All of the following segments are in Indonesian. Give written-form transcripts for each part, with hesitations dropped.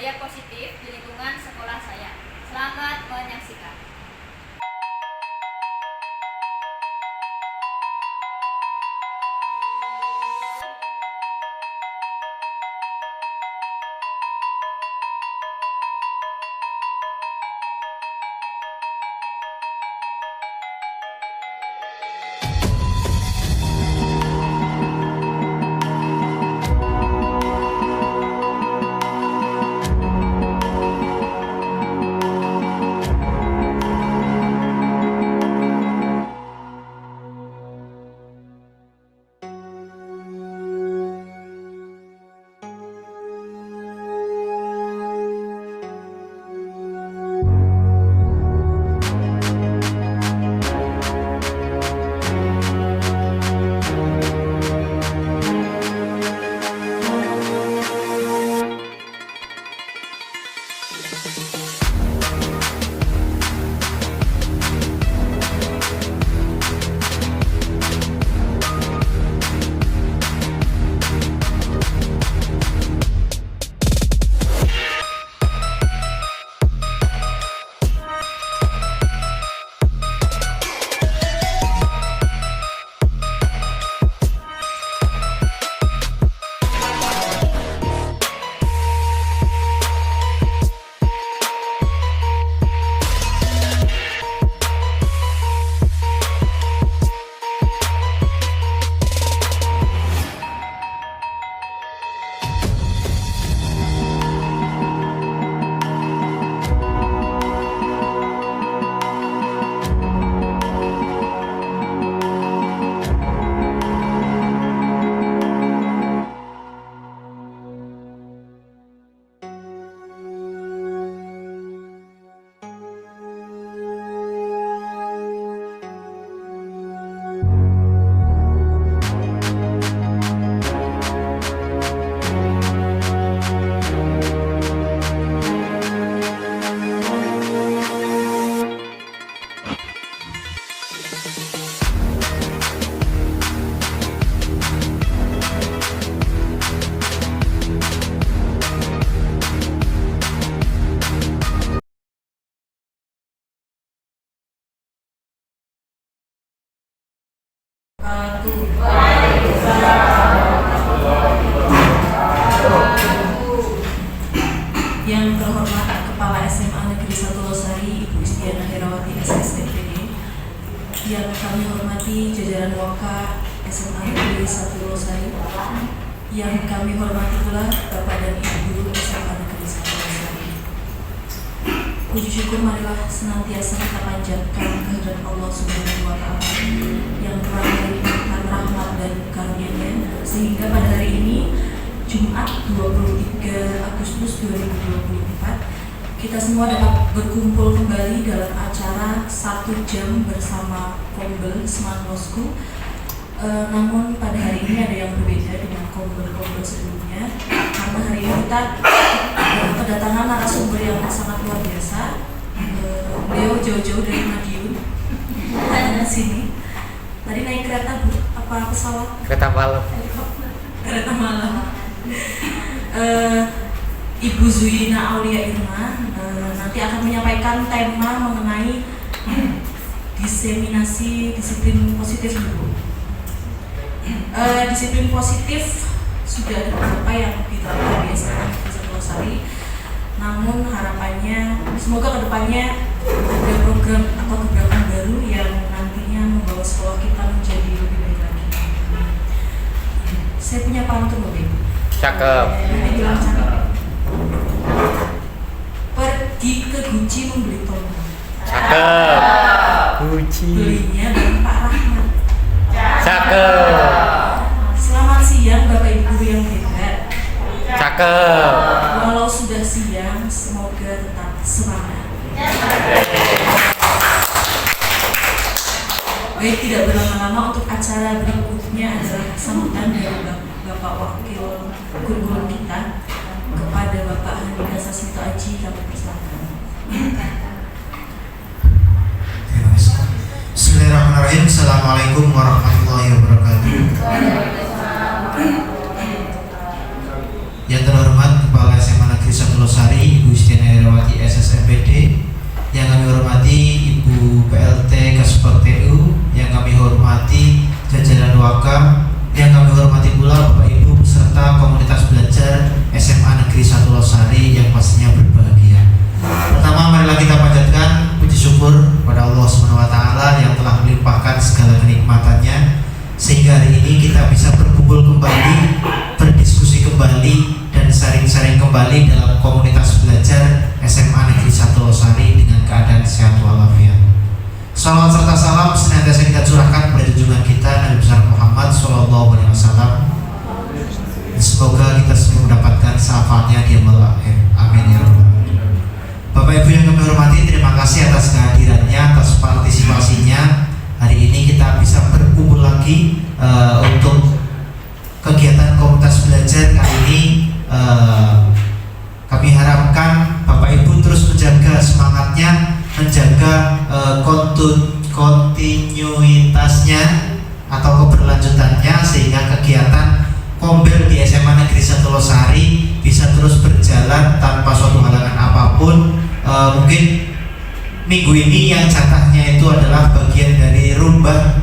budaya positif di lingkungan sekolah saya. Selamat menyaksikan. Yang terhormat Kepala SMA Negeri 1 Losari Ibu Istiana Herawati SSDPD, yang kami hormati jajaran Waka SMA Negeri 1 Losari, yang kami hormati pula Bapak dan Ibu Guru SMA Negeri 1 Losari. Puji syukur marilah senantiasa kita panjatkan kehadirat Allah Subhanahu wa Ta'ala yang telah melimpahkan rahmat dan karunia-Nya, sehingga pada hari ini Jumat 23 Agustus 2024 kita semua dapat berkumpul kembali dalam acara 1 jam bersama Kombel Semanlosku. Namun pada hari ini ada yang berbeda dengan Kombel-Kombel sebelumnya, karena hari ini kita kedatangan narasumber yang sangat luar biasa. Beliau jauh-jauh dari Madiun ke sini. Tadi naik kereta apa pesawat? Kereta malam. Kereta malam. Ibu Zuyina Aulia Irma nanti akan menyampaikan tema mengenai diseminasi disiplin positif, Ibu. Disiplin positif sudah ada beberapa yang diterapkan di SMA Negeri 1 Losari. Namun harapannya semoga kedepannya ada program atau kebijakan baru yang nantinya membawa sekolah kita menjadi lebih baik lagi. Saya punya pantun, Ibu. Cakep. Bilang cakep. Pergi ke Gucci membeli tomat. Cakep. Gucci. Belinya dari Pak Rahmat. Cakep. Selamat siang Bapak Ibu guru yang hebat. Cakep. Walau sudah siang, semoga tetap semangat. Baik, tidak berlama-lama, untuk acara berikutnya adalah sambutan dari Bapak Wakil Guru kita kepada Bapak Handika Sasmito Aji. Kami persilakan. Bismillahirrahmanirrahim. Assalamualaikum warahmatullahi wabarakatuh. Yang terhormat Kepala SMA Negeri 1 Losari salam senantiasa kita curahkan kepada junjungan kita Nabi besar Muhammad SAW. Semoga kita semua mendapatkan syafaatnya di yaumul akhir. Amin ya rabbal alamin. Bapak Ibu yang kami hormati, terima kasih atas kehadirannya, atas partisipasinya. Hari ini kita bisa berkumpul lagi untuk kegiatan komunitas belajar kali ini. Kami harapkan Bapak Ibu terus menjaga semangatnya, menjaga kontinuitasnya atau keberlanjutannya, sehingga kegiatan Kombel di SMA Negeri 1 Losari bisa terus berjalan tanpa suatu halangan apapun. Mungkin minggu ini yang jatahnya itu adalah bagian dari Rumba,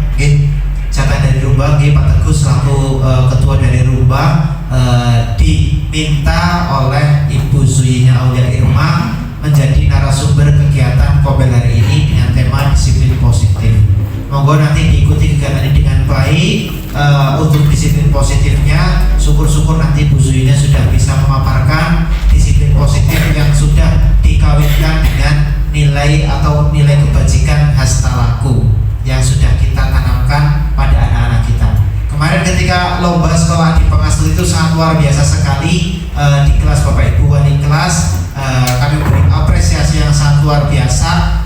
jatah dari Rumba, Pak Teguh selaku ketua dari Rumba diminta oleh Ibu Zuyina Aulia Irma menjadi narasumber kegiatan Kombel hari ini dengan tema disiplin positif. Monggo nanti diikuti kegiatan ini dengan baik. Untuk disiplin positifnya, syukur-syukur nanti Bu Zuyina sudah bisa memaparkan disiplin positif yang sudah dikawinkan dengan nilai atau nilai kebajikan hastalaku yang sudah kita tanamkan pada anak-anak kita. Kemarin ketika lomba sekolah di Pengaslu itu sangat luar biasa sekali. Di kelas Bapak Ibu wali kelas kami beri apresiasi yang sangat luar biasa.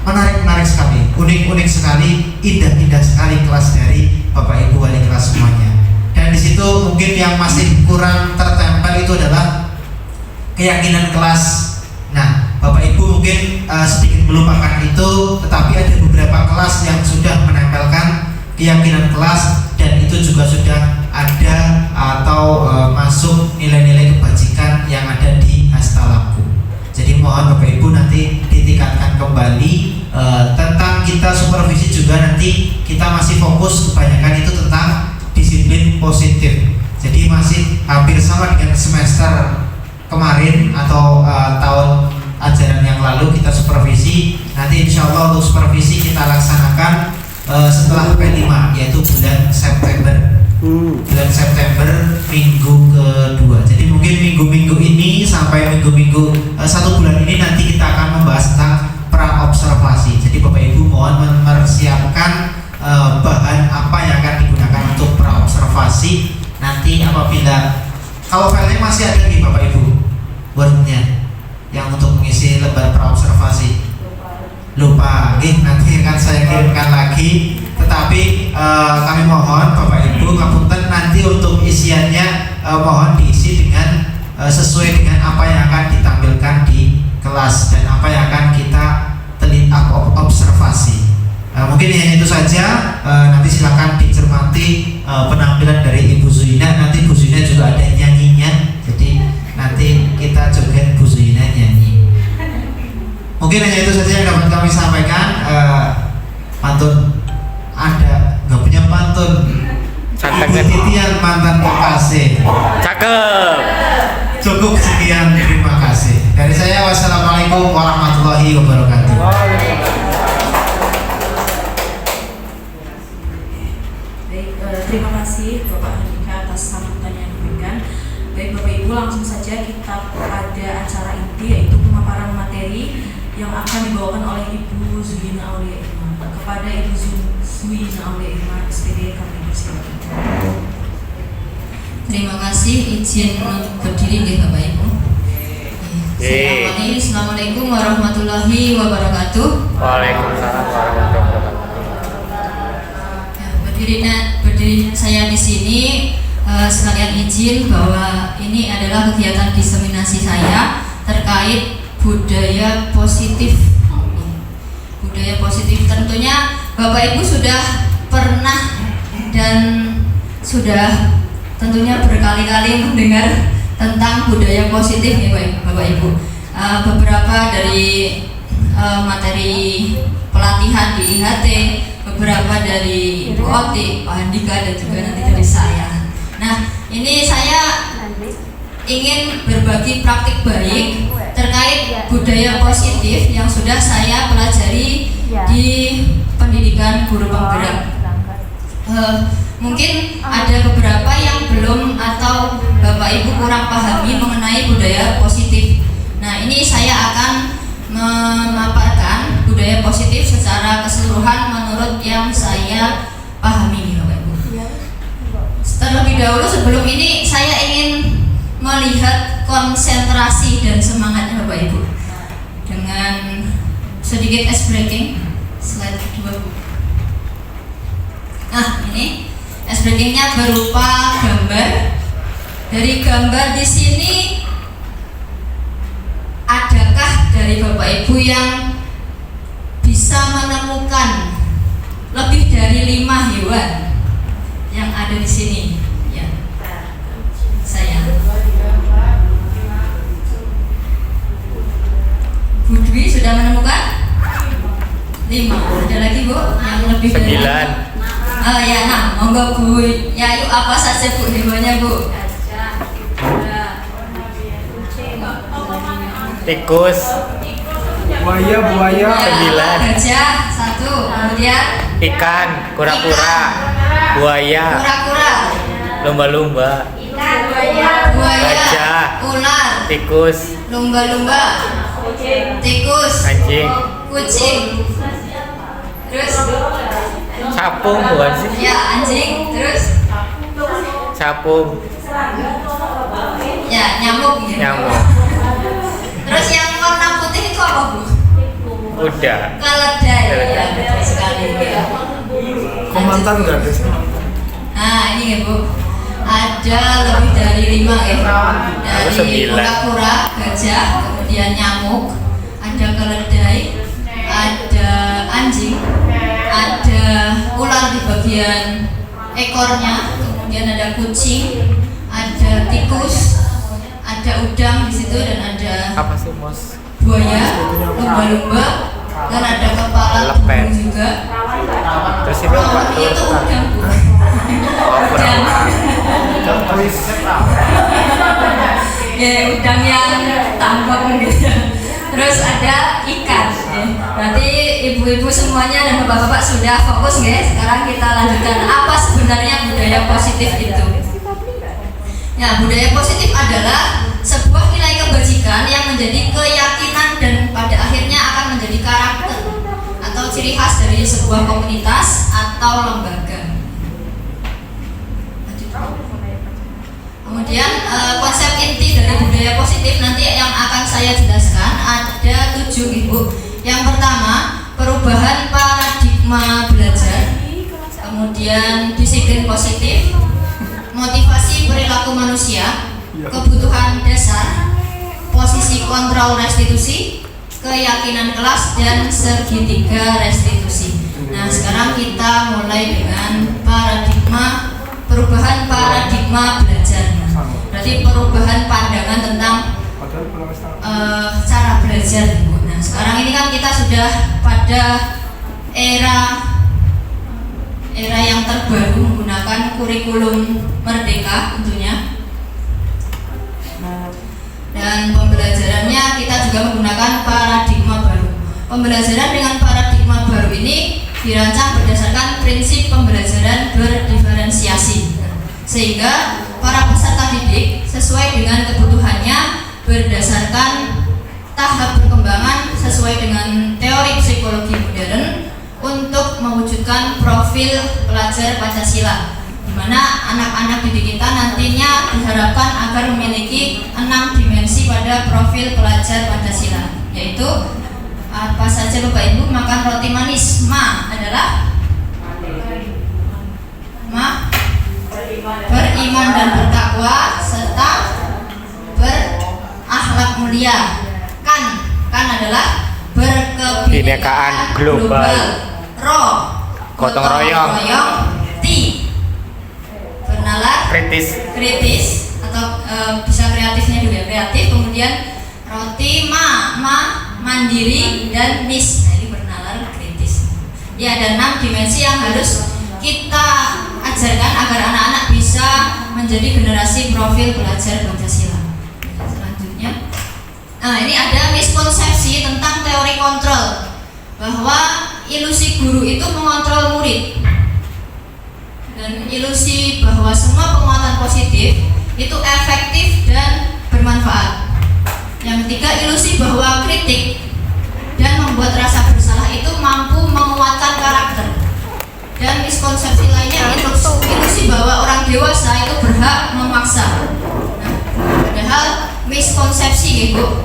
Menarik sekali, unik sekali, indah sekali kelas dari Bapak Ibu wali kelas semuanya. Dan di situ mungkin yang masih kurang tertempel itu adalah keyakinan kelas. Nah, Bapak Ibu mungkin sedikit melupakan itu, tetapi ada beberapa kelas yang sudah menempelkan keyakinan kelas, dan itu juga sudah ada atau masuk nilai-nilai kebajikan yang ada di hastalaku. Jadi mohon Bapak Ibu nanti ditingkatkan kembali. Tentang kita supervisi juga nanti kita masih fokus kebanyakan itu tentang disiplin positif. Jadi masih hampir sama dengan semester kemarin atau tahun ajaran yang lalu kita supervisi. Nanti insya Allah untuk supervisi kita laksanakan setelah P5, yaitu bulan September. Bulan September minggu kedua. Jadi mungkin minggu-minggu ini sampai minggu-minggu 1 bulan ini nanti kita akan membahas tentang praobservasi. Jadi Bapak Ibu mohon mempersiapkan bahan apa yang akan digunakan untuk praobservasi. Nanti apabila kalau filenya masih ada di Bapak Ibu, wordnya yang untuk mengisi lembar praobservasi lupa, nanti akan saya kirimkan lagi. Tetapi kami mohon Bapak Ibu ngapunten, nanti untuk isiannya mohon diisi dengan sesuai dengan apa yang akan ditampilkan di kelas dan apa yang akan kita observasi. Mungkin hanya itu saja. Nanti silakan dicermati penampilan dari Ibu Zuyina. Nanti Bu Zuyina juga ada nyanyinya, jadi nanti kita joget Bu Zuyina nyanyi. Mungkin hanya itu saja yang dapat kami sampaikan. Pantun ada, nggak punya pantun. Ibu Titian mantan kekasih. Cakep. Cukup sekian, terima kasih. Dari saya, wassalamualaikum warahmatullahi wabarakatuh. Baik, terima kasih Bapak Andika atas sambutan yang diberikan. Baik Bapak Ibu, langsung saja kita pada acara inti, yaitu pemaparan materi yang akan dibawakan oleh Ibu Zuyina Aulia Irma. Kepada Ibu Zuyina Aulia Irma, SPD kami persilakan. Terima kasih, izin berdiri nggih Bapak Ibu. Assalamualaikum warahmatullahi wabarakatuh. Waalaikumsalam warahmatullahi wabarakatuh. Berdiri saya di sini sekalian izin bahwa ini adalah kegiatan diseminasi saya terkait budaya positif. Budaya positif tentunya Bapak Ibu sudah pernah dan sudah tentunya berkali-kali mendengar tentang budaya positif ya Bapak Ibu. Beberapa dari materi pelatihan di IHT, beberapa dari Ibu Oti, Pak Andika, dan juga nanti dari saya. Nah, ini saya ingin berbagi praktik baik terkait budaya positif yang sudah saya pelajari di pendidikan guru penggerak. Mungkin ada beberapa yang belum atau Bapak Ibu kurang pahami mengenai budaya positif. Nah, ini saya akan memaparkan budaya positif secara keseluruhan menurut yang saya pahami, Bapak Ibu. Terlebih dahulu sebelum ini saya ingin melihat konsentrasi dan semangatnya Bapak Ibu dengan sedikit ice breaking. Slide kedua, Bu. Nah, ini ice breakingnya berupa gambar. Dari gambar di sini, adakah dari Bapak Ibu yang bisa menemukan lebih dari 5 hewan yang ada di sini? Ya, saya. Bu Dwi sudah menemukan 5. Ada lagi, Bu, yang lebih dari 9. Oh ya, nah, monggo Bu Yayu, apa saja Bu hewannya, Bu? Tikus. Buaya. 9. Gajah 1, kemudian Ikan. Kura-kura. Buaya. kura-kura, Lumba-lumba. buaya, Gajah. ular, Tikus. lumba-lumba, tikus, Anjing. kucing, terus Capung bukan sih? ya anjing, terus Capung. ya nyamuk, ya. Nyamuk. Terus yang warna putih itu apa, Bu? Udah. Keledai, ya betul sekali, ya. Komandan nggak ada sih? Nah ini ya, Bu, ada lebih dari 5 ya. Dari 9. kura-kura, gajah, kemudian nyamuk, ada keledai, ada anjing, ada ular di bagian ekornya, kemudian ada kucing, ada tikus, ada udang di situ, dan ada Apa sih, Mos? buaya, lumba-lumba, dan ada kepala Lepet. burung juga. Terus ini apa Oh, tuh? itu udang, Bu. Oh, kura-kura. Ya, udang yang tambang gitu. Terus ada ikan. Ya. Berarti ibu-ibu semuanya dan bapak-bapak sudah fokus, guys. Sekarang kita lanjutkan apa sebenarnya budaya positif itu. Ya, budaya positif adalah sebuah nilai kebajikan yang menjadi keyakinan dan pada akhirnya akan menjadi karakter atau ciri khas dari sebuah komunitas atau lembaga. Kemudian konsep inti dari budaya positif nanti yang akan saya jelaskan ada 7, Ibu. Yang pertama, perubahan paradigma belajar, kemudian disiplin positif, motivasi perilaku manusia, kebutuhan dasar, posisi kontrol restitusi, keyakinan kelas, dan segitiga restitusi. Nah, sekarang kita mulai dengan perubahan paradigma belajar. Berarti perubahan pandangan tentang cara belajar, Bu. Nah, sekarang ini kan kita sudah pada era yang terbaru menggunakan kurikulum merdeka tentunya. Dan pembelajarannya kita juga menggunakan paradigma baru. Pembelajaran dengan paradigma baru ini dirancang berdasarkan prinsip pembelajaran berdiferensiasi, sehingga para peserta didik sesuai dengan kebutuhannya berdasarkan tahap perkembangan sesuai dengan teori psikologi modern untuk mewujudkan profil pelajar Pancasila, di mana anak-anak didik kita nantinya diharapkan agar memiliki 6 dimensi pada profil pelajar Pancasila, yaitu apa saja Bapak Ibu? Makan roti manis. Ma adalah beriman dan bertakwa serta berakhlak mulia. Kan adalah berkebinekaan global. Ro Gotong royong. Ti bernalar kritis atau bisa kreatifnya juga kreatif. Kemudian roti mandiri, dan nis. Nah, ini bernalar kritis. Ya, ada 6 dimensi yang harus kita ajarkan agar anak-anak bisa menjadi generasi profil pelajar Pancasila. Selanjutnya, nah ini ada miskonsepsi tentang teori kontrol, bahwa ilusi guru itu mengontrol murid, dan ilusi bahwa semua penguatan positif itu efektif dan bermanfaat. Yang ketiga, ilusi bahwa kritik dan membuat rasa bersalah dewasa itu berhak memaksa. Nah, padahal miskonsepsi ya Bu,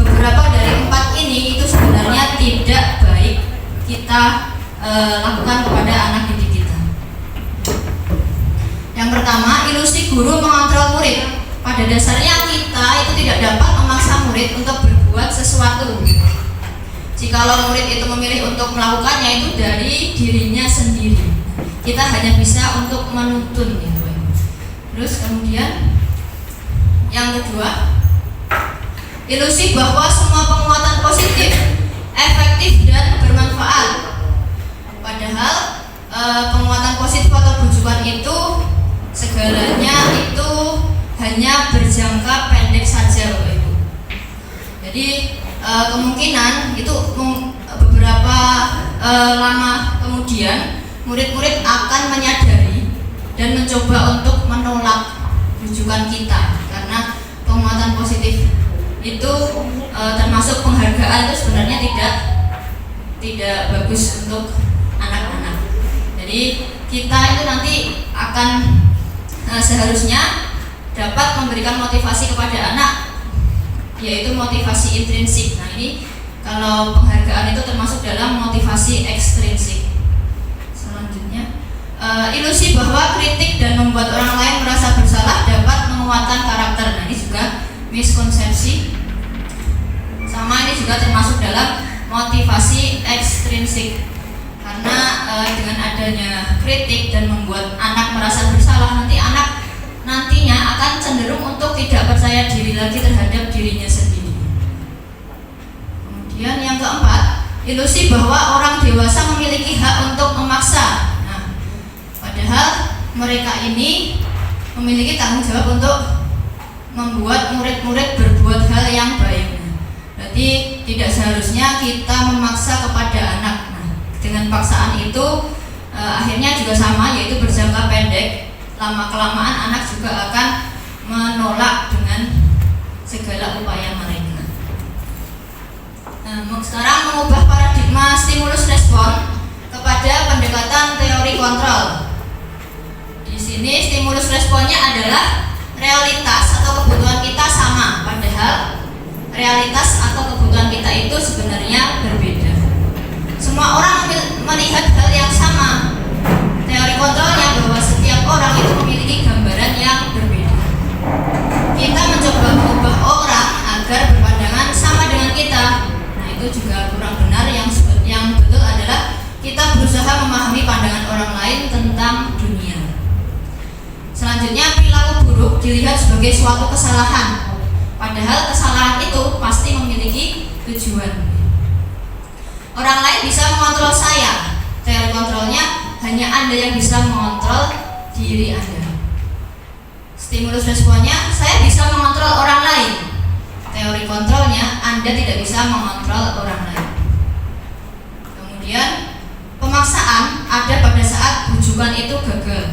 beberapa dari 4 ini itu sebenarnya tidak baik kita lakukan kepada anak didik kita. Yang pertama, ilusi guru mengontrol murid. Pada dasarnya kita itu tidak dapat memaksa murid untuk berbuat sesuatu. Jikalau murid itu memilih untuk melakukannya itu dari dirinya sendiri. Kita hanya bisa untuk menuntun gitu. Terus kemudian yang kedua, ilusi bahwa semua penguatan positif efektif dan bermanfaat. Padahal penguatan positif atau bujukan itu segalanya itu hanya berjangka pendek saja Bapak Ibu. Jadi kemungkinan itu beberapa lama kemudian murid-murid akan menyadari dan mencoba untuk menolak rujukan kita, karena penguatan positif itu termasuk penghargaan itu sebenarnya tidak bagus untuk anak-anak. Jadi kita itu nanti akan seharusnya dapat memberikan motivasi kepada anak, yaitu motivasi intrinsik. Nah ini kalau penghargaan itu termasuk dalam motivasi ekstrinsik. Selanjutnya, ilusi bahwa kritik dan membuat orang lain merasa bersalah dapat menguatkan karakter. Nah ini juga miskonsepsi. Sama ini juga termasuk dalam motivasi ekstrinsik. Karena dengan adanya kritik dan membuat anak merasa bersalah, nanti anak nantinya akan cenderung untuk tidak percaya diri lagi terhadap dirinya sendiri. Kemudian yang keempat, ilusi bahwa orang dewasa memiliki hak untuk memaksa. Nah, padahal mereka ini memiliki tanggung jawab untuk membuat murid-murid berbuat hal yang baik. Berarti tidak seharusnya kita memaksa kepada anak. Nah, dengan paksaan itu akhirnya juga sama, yaitu berjangka pendek. Lama-kelamaan anak juga akan menolak dengan segala upaya mereka. Nah, sekarang mengubah paradigma stimulus respon kepada pendekatan teori kontrol. Di sini stimulus responnya adalah realitas atau kebutuhan kita sama, padahal realitas atau kebutuhan kita itu sebenarnya berbeda. Semua orang melihat hal yang sama. Teori kontrolnya bahwa setiap orang itu memiliki gambaran yang berbeda. Kita mencoba mengubah orang agar berpandangan sama dengan kita. Nah itu juga kurang benar. Yang betul adalah kita berusaha memahami pandangan orang lain tentang dunia. Selanjutnya, perilaku buruk dilihat sebagai suatu kesalahan. Padahal kesalahan itu pasti memiliki tujuan. Orang lain bisa mengontrol saya. Teori kontrolnya, hanya Anda yang bisa mengontrol diri Anda. Stimulus responnya, saya bisa mengontrol orang lain. Teori kontrolnya, Anda tidak bisa mengontrol orang lain. Kemudian, pemaksaan ada pada saat bujukan itu gagal.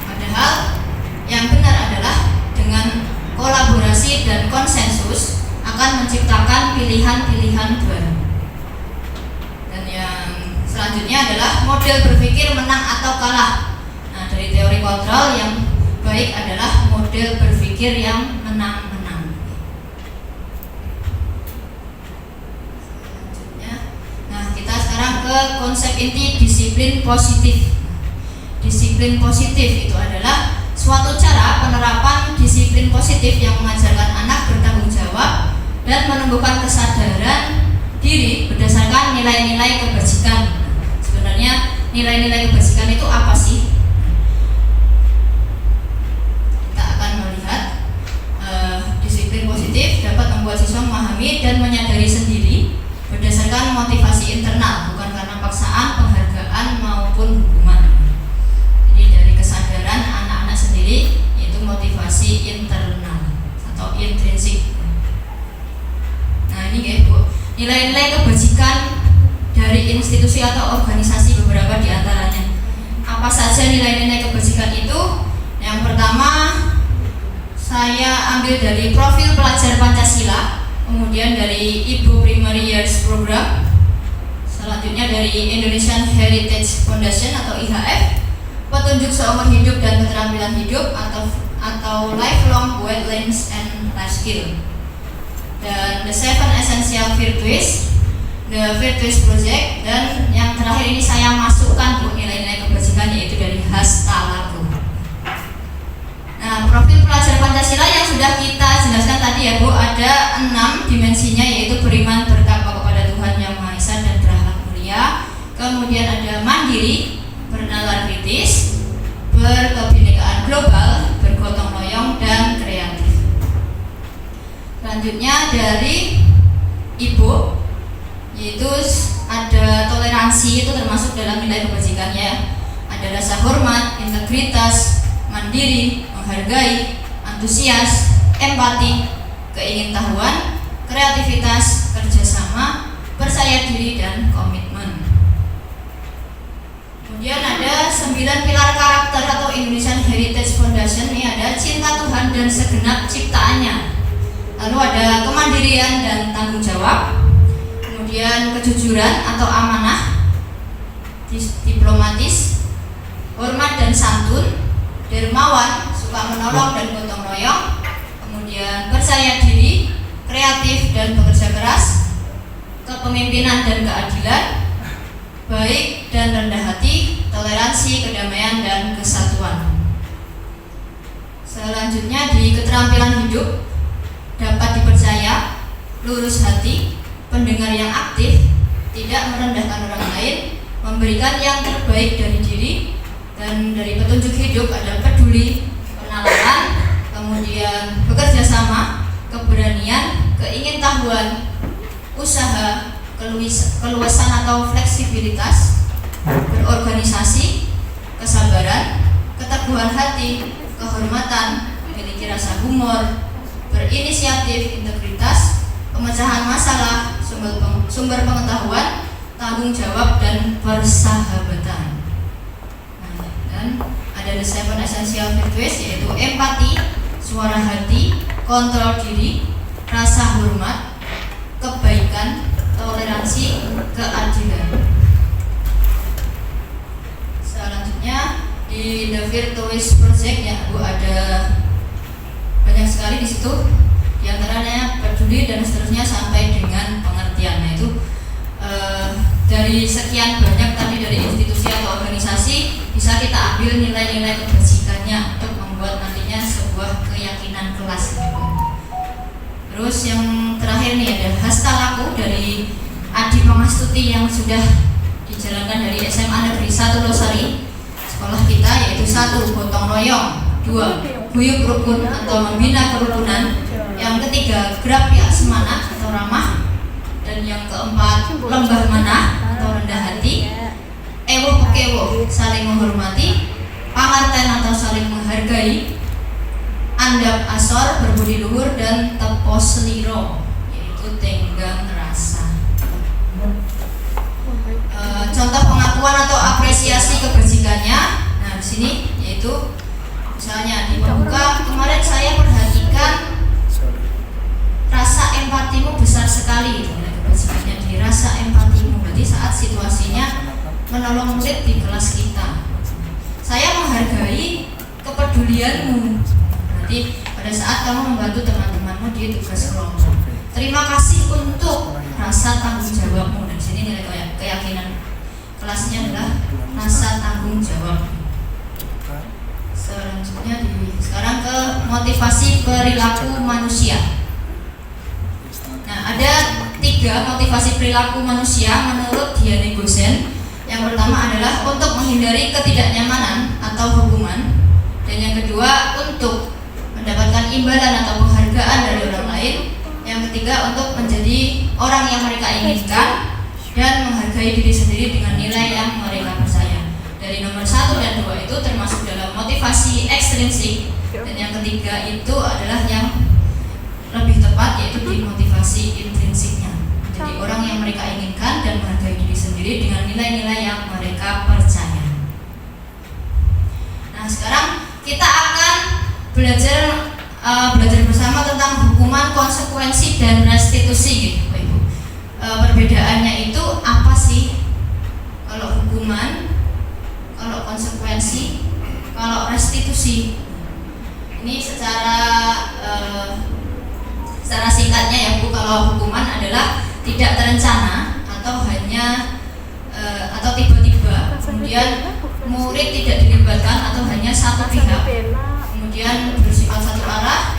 Padahal yang benar adalah dengan kolaborasi dan konsensus akan menciptakan pilihan-pilihan baru. Dan yang selanjutnya adalah model berpikir menang atau kalah. Nah, dari teori kontrol yang baik adalah model berpikir yang menang-menang. Selanjutnya, nah kita sekarang ke konsep inti disiplin positif. Disiplin positif itu adalah suatu cara penerapan disiplin positif yang mengajarkan anak bertanggung jawab dan menumbuhkan kesadaran diri berdasarkan nilai-nilai kebajikan. Sebenarnya nilai-nilai kebajikan itu apa sih? Kita akan melihat disiplin positif dapat membuat siswa memahami dan menyadari sendiri berdasarkan motivasi internal, bukan karena paksaan, penghargaan maupun hukuman. Jadi dari kesadaran anak-anak sendiri, yaitu motivasi internal atau intrinsik. Nah ini ya Bu, nilai-nilai kebajikan dari institusi atau organisasi beberapa di antaranya. Apa saja nilai-nilai kebajikan itu? Yang pertama, saya ambil dari profil pelajar Pancasila, kemudian dari Ibu Primary Years Program, selanjutnya dari Indonesian Heritage Foundation atau IHF, petunjuk seumur hidup dan keterampilan hidup atau lifelong guidelines and life skill. Dan the 7 essential virtues, the virtues project, dan yang terakhir ini saya masukkan Bu nilai-nilai kebajikan, yaitu dari Hastalaku. Nah, profil pelajar Pancasila yang sudah kita jelaskan tadi ya Bu, ada 6 dimensinya, yaitu beriman, bertakwa kepada Tuhan Yang Maha Esa dan berakhlak mulia. Kemudian ada mandiri, bernalar kritis, berkebinekaan global, bergotong royong, dan kreatif. Selanjutnya dari Ibu, yaitu ada toleransi, itu termasuk dalam nilai kebajikannya. Ada rasa hormat, integritas, mandiri, menghargai, antusias, empati, keingintahuan, kreativitas, kerjasama, percaya diri, dan komitmen. Kemudian ada 9 pilar karakter atau Indonesian Heritage Foundation. Ini ada cinta Tuhan dan segenap ciptaannya. Lalu ada kemandirian dan tanggung jawab. Kemudian kejujuran atau amanah, diplomatis, hormat dan santun, dermawan, suka menolong dan gotong royong. Kemudian percaya diri, kreatif dan bekerja keras, kepemimpinan dan keadilan, baik dan rendah hati, toleransi, kedamaian, dan kesatuan. Selanjutnya di keterampilan hidup, dapat dipercaya, lurus hati, pendengar yang aktif, tidak merendahkan orang lain, memberikan yang terbaik dari diri. Dan dari petunjuk hidup ada peduli, penalaran, kemudian bekerja sama, keberanian, keingintahuan, usaha, keluasan atau fleksibilitas, berorganisasi, kesabaran, keteguhan hati, kehormatan, memiliki rasa humor, berinisiatif, integritas, pemecahan masalah, sumber pengetahuan, tanggung jawab, dan persahabatan. Nah, dan ada the 7 essential virtues, yaitu empati, suara hati, kontrol diri, rasa hormat, kebaikan, toleransi, keadilan. Selanjutnya di the virtues project ya Bu, ada banyak sekali di situ, diantaranya peduli dan seterusnya sampai dengan pengertian. Nah itu dari sekian banyak tadi dari institusi atau organisasi bisa kita ambil nilai-nilai kebajikannya untuk membuat nantinya sebuah keyakinan kelas. Terus yang terakhir nih ada Hastalaku dari Adi Pangastuti yang sudah dijalankan dari SMA Negeri 1 Losari sekolah kita, yaitu 1. Gotong royong, 2. Guyup rukun atau membina kerukunan, yang ketiga gerak pihak semangat atau ramah, dan yang keempat lembah manah atau rendah hati, ewo pekewo saling menghormati, pangarten atau saling menghargai, andap asor berbudi luhur, dan tepo seliro yaitu tenggang rasa. Contoh pengakuan atau apresiasi kebajikannya, nah di sini yaitu misalnya di pembuka kemarin saya perhatikan rasa empatimu besar sekali, itu kebajikannya di rasa empatimu, berarti saat situasinya menolong murid di kelas kita. Saya menghargai kepedulianmu, berarti pada saat kamu membantu teman-temanmu di tugas kelompok. Terima kasih untuk rasa tanggung jawabmu, dan di sini nilai keyakinan kelasnya adalah rasa tanggung jawab. Selanjutnya sekarang ke motivasi perilaku manusia. Nah, ada 3 motivasi perilaku manusia menurut Diane Gosen. Yang pertama adalah untuk menghindari ketidaknyamanan atau hukuman, dan yang kedua untuk mendapatkan imbalan atau penghargaan dari orang lain, yang ketiga untuk menjadi orang yang mereka inginkan dan menghargai diri sendiri dengan nilai yang mereka percaya. Dari nomor 1 dan 2 itu termasuk dalam motivasi ekstrinsik, dan yang ketiga itu adalah yang lebih tepat, yaitu di motivasi intrinsiknya, jadi orang yang mereka inginkan dan menghargai diri sendiri dengan nilai-nilai yang mereka percaya. Nah sekarang kita akan belajar bersama tentang hukuman, konsekuensi, dan restitusi gitu Bapak Ibu. Perbedaannya itu apa sih? Kalau hukuman, kalau konsekuensi, kalau restitusi ini secara singkatnya ya Bu, kalau hukuman adalah tidak terencana atau hanya atau tiba-tiba, kemudian murid tidak dilibatkan atau hanya satu pihak, kemudian bersifat satu arah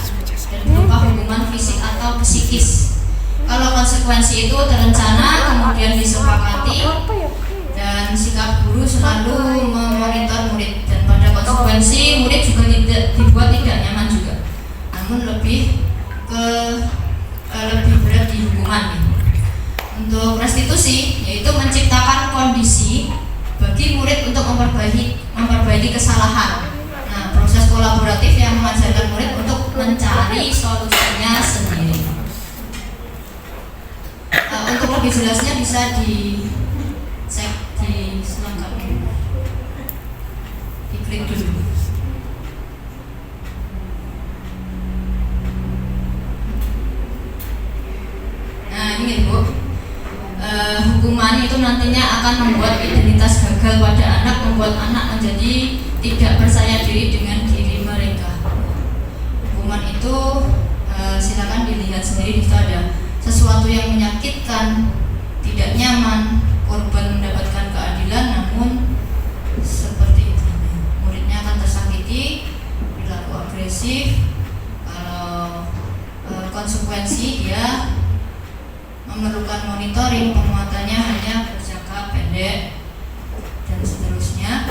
dan berupa hukuman fisik atau psikis. Kalau konsekuensi itu terencana, kemudian disepakati, dan sikap guru selalu memonitor murid, dan pada konsekuensi murid juga dibuat tidak nyaman juga, namun lebih berat di hukuman. Untuk restitusi yaitu menciptakan kondisi bagi murid untuk memperbaiki kesalahan. Nah, proses kolaboratif yang mengajarkan murid untuk mencari solusinya sendiri. Untuk lebih jelasnya bisa dicek di selengkapnya, diklik dulu. Nah, ini Bu, hukuman itu nantinya akan membuat identitas gagal pada anak, membuat anak menjadi tidak percaya diri dengan diri mereka. Hukuman itu silakan dilihat sendiri, di situ ada sesuatu yang menyakitkan, tidak nyaman, korban mendapatkan keadilan, namun seperti itu muridnya akan tersakiti, perilaku agresif. Kalau konsekuensi dia memerlukan monitoring, penguatannya hanya berjangka pendek dan seterusnya.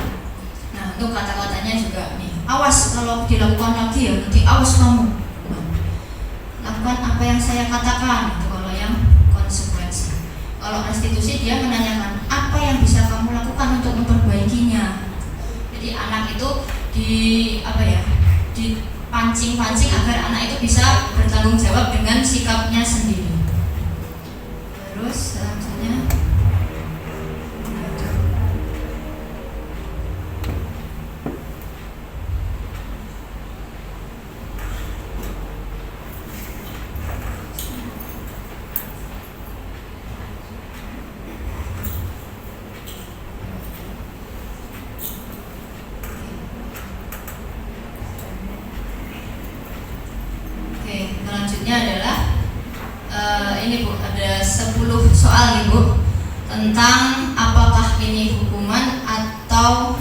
Nah, untuk kata-katanya juga nih, awas kalau dilakukan lagi ya, nanti awas kamu. Lakukan apa yang saya katakan, itu kalau yang konsekuensi. Kalau restitusi dia menanyakan apa yang bisa kamu lakukan untuk memperbaikinya. Jadi anak itu dipancing-pancing agar anak itu bisa bertanggung jawab dengan sikapnya sendiri. Terus selanjutnya selanjutnya adalah ini Bu, ada 10 soal nih Bu, tentang apakah ini hukuman atau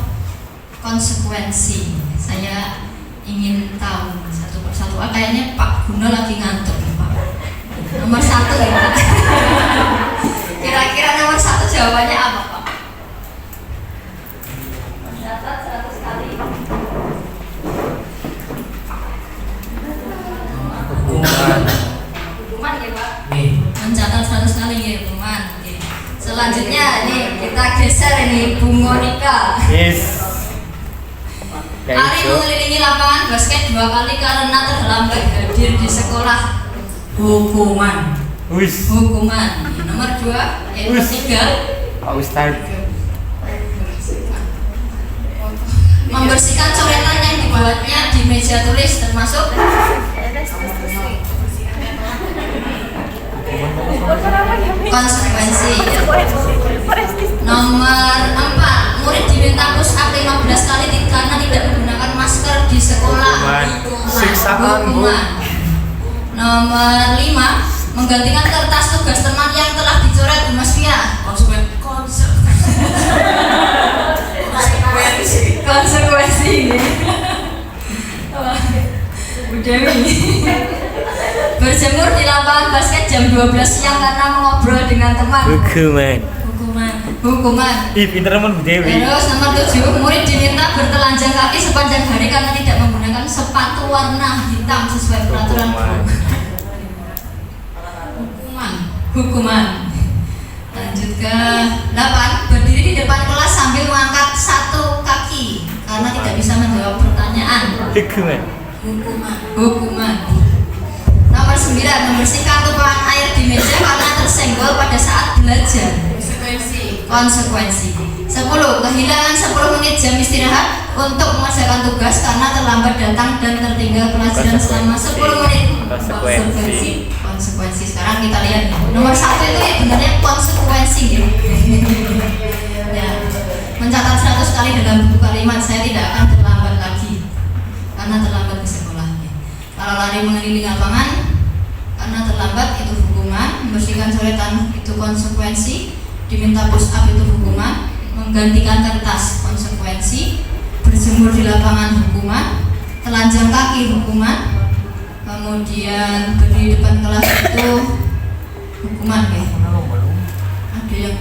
konsekuensi. Saya ingin tahu satu persatu. Kayaknya Pak Guno lagi ngantuk nih Pak. Nomor 1 ya Pak. Kira-kira nomor 1 jawabannya apa Pak? Catat 100 kali. Hukuman ya Pak. Mencatat 100 kali ya hukuman. Selanjutnya ini kita geser ini Bu Monica. Yes. Ari mengelilingi lapangan basket 2 kali karena terlambat hadir di sekolah. Hukuman. Hukuman. Nomor 2, nomor 3. Pak Ustadz. Membersihkan coretan yang dibuatnya di meja tulis termasuk konsekuensi. Nomor 4, murid diminta push up 15 kali karena tidak menggunakan masker di sekolah. Hukuman. Nomor 5, menggantikan kertas tugas teman yang telah dicoret di Mas Fia. Konsekuensi ini. Udah ini. Berjemur di lapangan basket jam 12 siang karena mengobrol dengan teman. Hukuman. Ih, pinter teman Bu Dewi. Terus nomor 7, murid diminta bertelanjang kaki sepanjang hari karena tidak menggunakan sepatu warna hitam sesuai peraturan guru. Hukuman. Lanjut ke 8, berdiri di depan kelas sambil mengangkat satu kaki karena tidak bisa menjawab pertanyaan. Hukuman. Nomor 9, membersihkan tumpahan air di meja karena tersenggol pada saat belajar. Konsekuensi. 10, kehilangan 10 menit jam istirahat untuk mengerjakan tugas karena terlambat datang dan tertinggal pelajaran selama 10 menit. Konsekuensi. Sekarang kita lihat nomor 1 itu ya benarnya konsekuensi ya. Ya. Mencatat 100 kali dalam buku kalimat, saya tidak akan terlambat lagi. karena terlambat ke sekolah. Kalau lari mengelilingi lapangan karena terlambat itu hukuman, membersihkan coretan itu konsekuensi, diminta push up itu hukuman, menggantikan kertas konsekuensi, berjemur di lapangan hukuman, telanjang kaki hukuman, kemudian berdiri depan kelas itu hukuman ya. Ada yang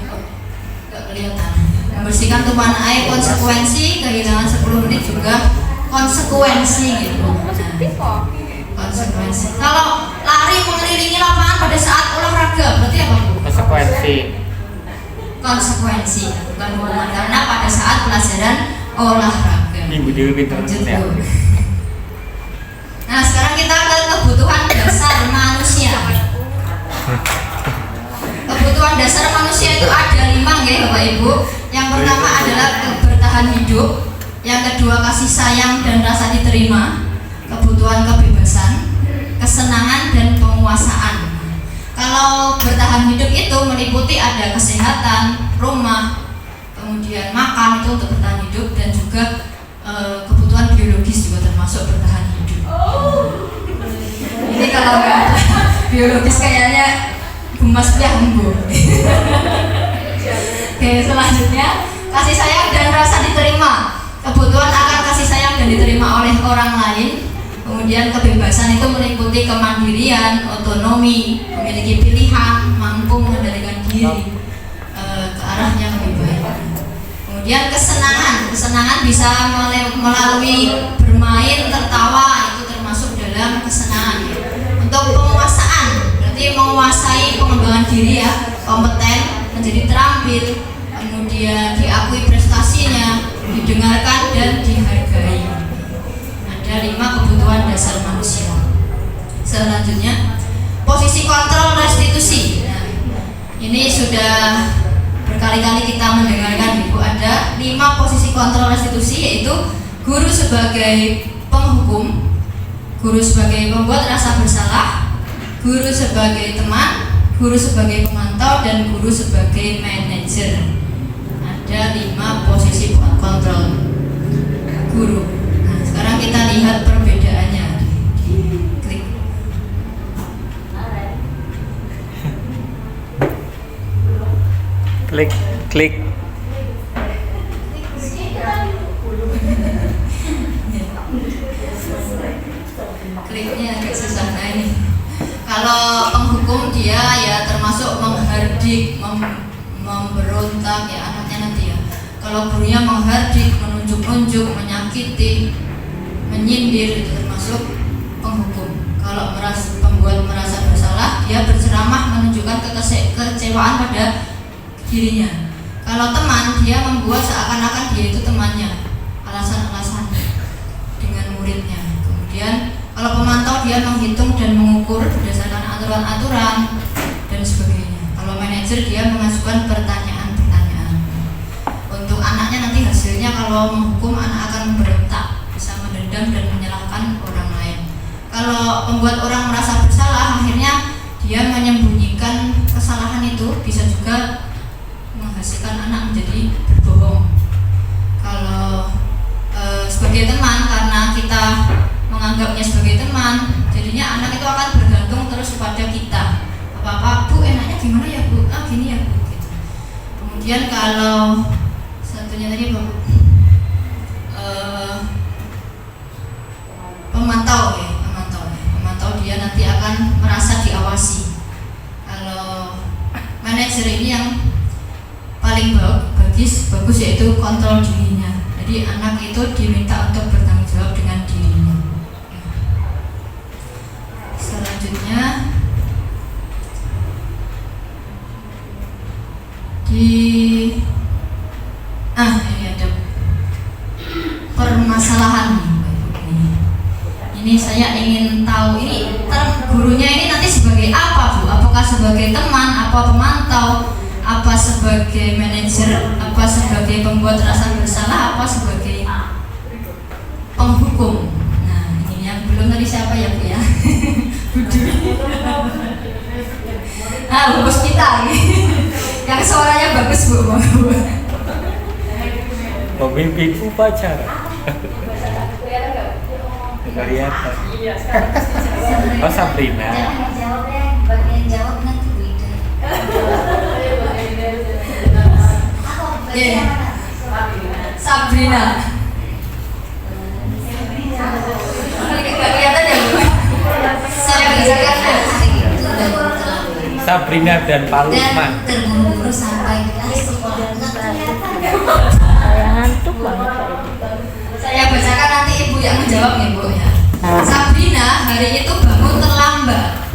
nggak kelihatan. Membersihkan tumpahan air konsekuensi, kehilangan 10 menit juga konsekuensi gitu. Nah, konsekuensi. Kalau lari mengelilingi lapangan pada saat olahraga berarti apa Bu? Konsekuensi. Konsekuensi, bukan hukuman karena pada saat pelajaran olahraga. Ibu Dewi pintar Lanjut, ya. Bu. Nah sekarang kita ke kebutuhan dasar manusia. Kebutuhan dasar manusia itu ada 5 ya Bapak Ibu. Yang pertama adalah bertahan hidup, yang kedua kasih sayang dan rasa diterima, kebutuhan kebebasan, kesenangan dan penguasaan. Kalau bertahan hidup itu meliputi ada kesehatan, rumah, kemudian makan itu untuk bertahan hidup, dan juga kebutuhan biologis juga termasuk bertahan hidup. Ini kalau nggak biologis kayaknya gemas Bu. Oke, selanjutnya kasih sayang dan rasa diterima. Kebutuhan akan kasih sayang dan diterima oleh orang lain. Kemudian kebebasan itu meliputi kemandirian, otonomi, memiliki pilihan, mampu mengendalikan diri ke arah yang lebih baik. Kemudian kesenangan bisa melalui bermain, tertawa, itu termasuk dalam kesenangan. Untuk penguasaan berarti menguasai pengembangan diri ya, kompeten, menjadi terampil, kemudian diakui prestasinya, didengarkan dan dihargai. Ada 5 kebutuhan dasar manusia. Selanjutnya posisi kontrol restitusi. Nah, ini sudah berkali-kali kita mendengarkan Ibu, ada 5 posisi kontrol restitusi, yaitu guru sebagai penghukum, guru sebagai pembuat rasa bersalah, guru sebagai teman, guru sebagai pemantau, dan guru sebagai manajer. Ada 5 posisi kontrol guru. Nah, sekarang kita lihat perbedaannya. Klik. Klik. Kliknya agak susah. Nah ini, kalau penghukum dia ya termasuk menghardik, memberontak ya anaknya nanti ya. Kalau gurunya menghardik, menunjuk-nunjuk, menyakiti, menyindir, itu termasuk penghukum. Kalau pembuat merasa bersalah, dia berceramah menunjukkan kekecewaan pada dirinya. Kalau teman, dia membuat seakan-akan dia itu temannya, alasan-alasan dengan muridnya. Kemudian kalau pemantau, dia menghitung dan mengukur berdasarkan aturan-aturan dan sebagainya. Kalau manajer, dia mengajukan pertanyaan-pertanyaan. Untuk anaknya nanti hasilnya kalau menghukum, anak akan memberontak, bisa mendendam dan menyalahkan orang lain. Kalau membuat orang merasa bersalah, akhirnya dia menyembunyikan kesalahan itu, bisa juga menghasilkan anak menjadi berbohong. Kalau sebagai teman, karena kita menganggapnya sebagai teman, jadinya anak itu akan bergantung terus kepada kita. Apa-apa, Bu, enaknya gimana ya Bu? Ah, gini ya Bu. Gitu. Kemudian kalau satunya tadi Bu, pemantau dia nanti akan merasa diawasi. Kalau manajer ini yang paling bagus yaitu kontrol dirinya. Jadi anak itu diminta untuk bertanggung jawab dengan dirinya. Selanjutnya ini ada permasalahan. Ini saya ingin tahu, ini gurunya ini nanti sebagai apa Bu? Apakah sebagai teman, apa pemantau, apa sebagai manajer, apa sebagai pembuat rasa bersalah, apa sebagai penghukum? Nah ini yang belum tadi siapa ya Bu ya? Bos kita yang suaranya bagus Bu. Pemimpin upacara. kelihatan. Oh, Sabrina. Jangan dijawab ya, bagian jawab nanti Bu Ida. Iya. Sabrina. Nggak kelihatan ya Bu? Saya bacakan Sabrina dan Pak dan Lukman. terburu-buru sampai di sekolah. Nggak kelihatan. Saya ngantuk banget. Saya bacakan nanti Ibu yang menjawab ya Bu ya. Sabrina hari itu bangun terlambat.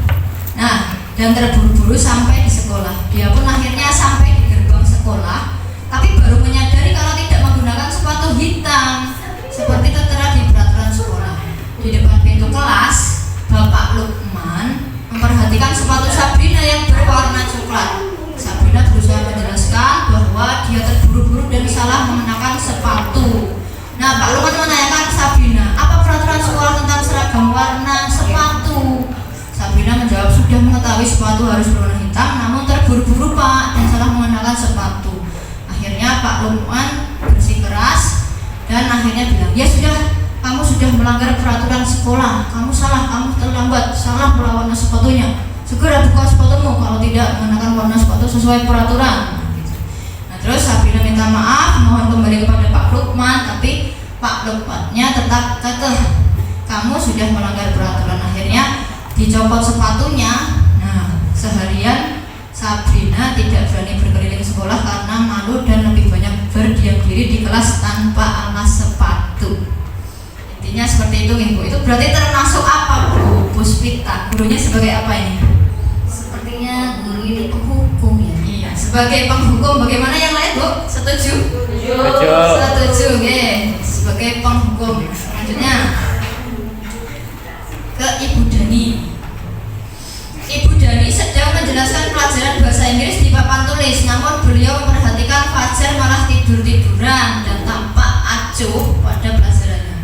Nah, dan terburu-buru sampai di sekolah. Dia pun akhirnya sampai di gerbang sekolah, tapi baru menyadari kalau tidak menggunakan sepatu hitam seperti tertera di peraturan sekolah. Di depan pintu kelas, Bapak Lukman memperhatikan sepatu Sabrina yang berwarna coklat. Sabrina berusaha menjelaskan bahwa dia terburu-buru dan salah mengenakan sepatu. Nah, Pak Lukman menanyakan ke Sabrina, apa peraturan sekolah tentang seragam warna sepatu? Sabrina menjawab sudah mengetahui sepatu harus berwarna hitam, namun terburu-buru Pak dan salah mengenakan sepatu. Akhirnya Pak Lukman bersikeras dan akhirnya bilang, ya sudah, kamu sudah melanggar peraturan sekolah, kamu salah, kamu terlambat, salah warna sepatunya. Segera buka sepatumu kalau tidak mengenakan warna sepatu sesuai peraturan. Nah, terus Sabrina minta maaf, mohon kembali kepada Pak Lukman, tapi Pak Lukmannya tetap kekeh, kamu sudah melanggar peraturan. Akhirnya dicopot sepatunya. Nah, seharian Sabrina tidak berani berkeliling sekolah karena malu dan lebih banyak berdiam diri di kelas tanpa alas sepatu. Intinya seperti itu Ibu. Itu berarti termasuk apa Bu Puspita? Gurunya sebagai apa ini? Sepertinya guru ini penghukum ya. Iya, sebagai penghukum. Bagaimana yang lain Bu? Setuju? Setuju. Setuju, oke. Sebagai penghukum. Selanjutnya ke Ibu Dani. Ibu Dani sedang menjelaskan pelajaran bahasa Inggris di papan tulis, namun beliau memperhatikan Fajar malah tidur-tiduran dan tampak acuh pada pelajarannya.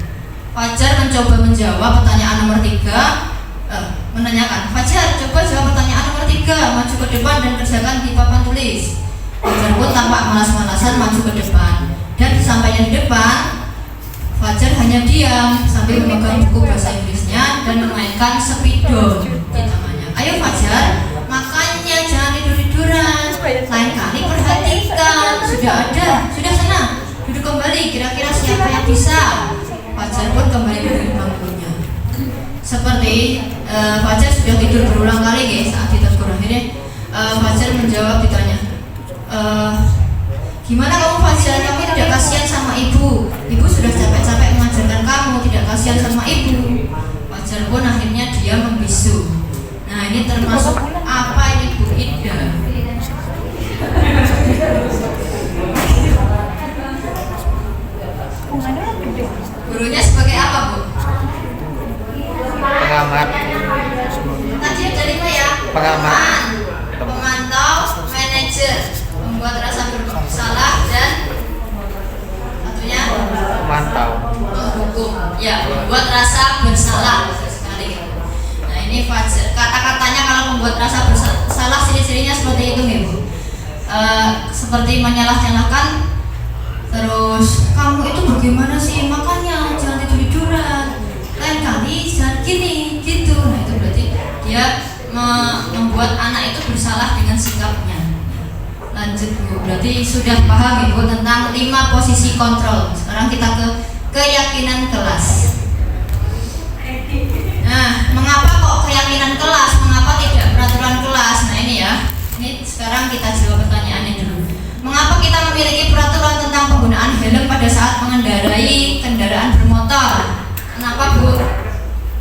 Fajar mencoba menjawab pertanyaan nomor 3. Menanyakan, Fajar, coba jawab pertanyaan nomor 3, maju ke depan dan kerjakan di papan tulis. Fajar pun tampak malas-malasan maju ke depan. Dan sampainya di depan, Fajar hanya diam sambil memegang buku bahasa Inggrisnya dan memainkan spidol di tangannya. Ayo Fajar, makanya jangan tidur-tiduran. Lain kali perhatikan. Sudah ada, sudah sana. Duduk kembali, kira-kira siapa yang bisa? Fajar pun kembali duduk di bangkunya. Seperti Fajar sudah tidur berulang kali guys saat ditegur. Akhirnya Fajar menjawab, ditanya, gimana kamu Fajar? Kamu tidak kasihan sama ibu? Ibu sudah capek-capek mengajarkan kamu, tidak kasihan sama ibu. Fajar pun akhirnya dia membisu. Nah, ini termasuk apa ini Bu Ida? Gurunya sebagai apa Bu? Pengamat. Tadi ada 5 ya. Pengamat. Pemantau, manajer, membuat rasa bersalah dan satunya Mantau. penghukum. Ya, membuat rasa bersalah. Sekali. Nah, ini Fajar. Kata-katanya kalau membuat rasa bersalah ciri-cirinya seperti itu, Bu. Seperti menyalah-nyalahkan. Terus kamu itu bagaimana sih? Makanya jangan tidur-tiduran. Lain kali jangan gini, gitu. Nah, itu berarti dia membuat anak itu bersalah dengan sikapnya. Lanjut Bu, berarti sudah paham Ibu tentang 5 posisi kontrol. Sekarang kita ke keyakinan kelas. Nah, mengapa kok keyakinan kelas? Mengapa tidak peraturan kelas? Nah, ini ya. Ini sekarang kita jawab pertanyaannya dulu. Mengapa kita memiliki peraturan tentang penggunaan helm pada saat mengendarai kendaraan bermotor? Kenapa Bu?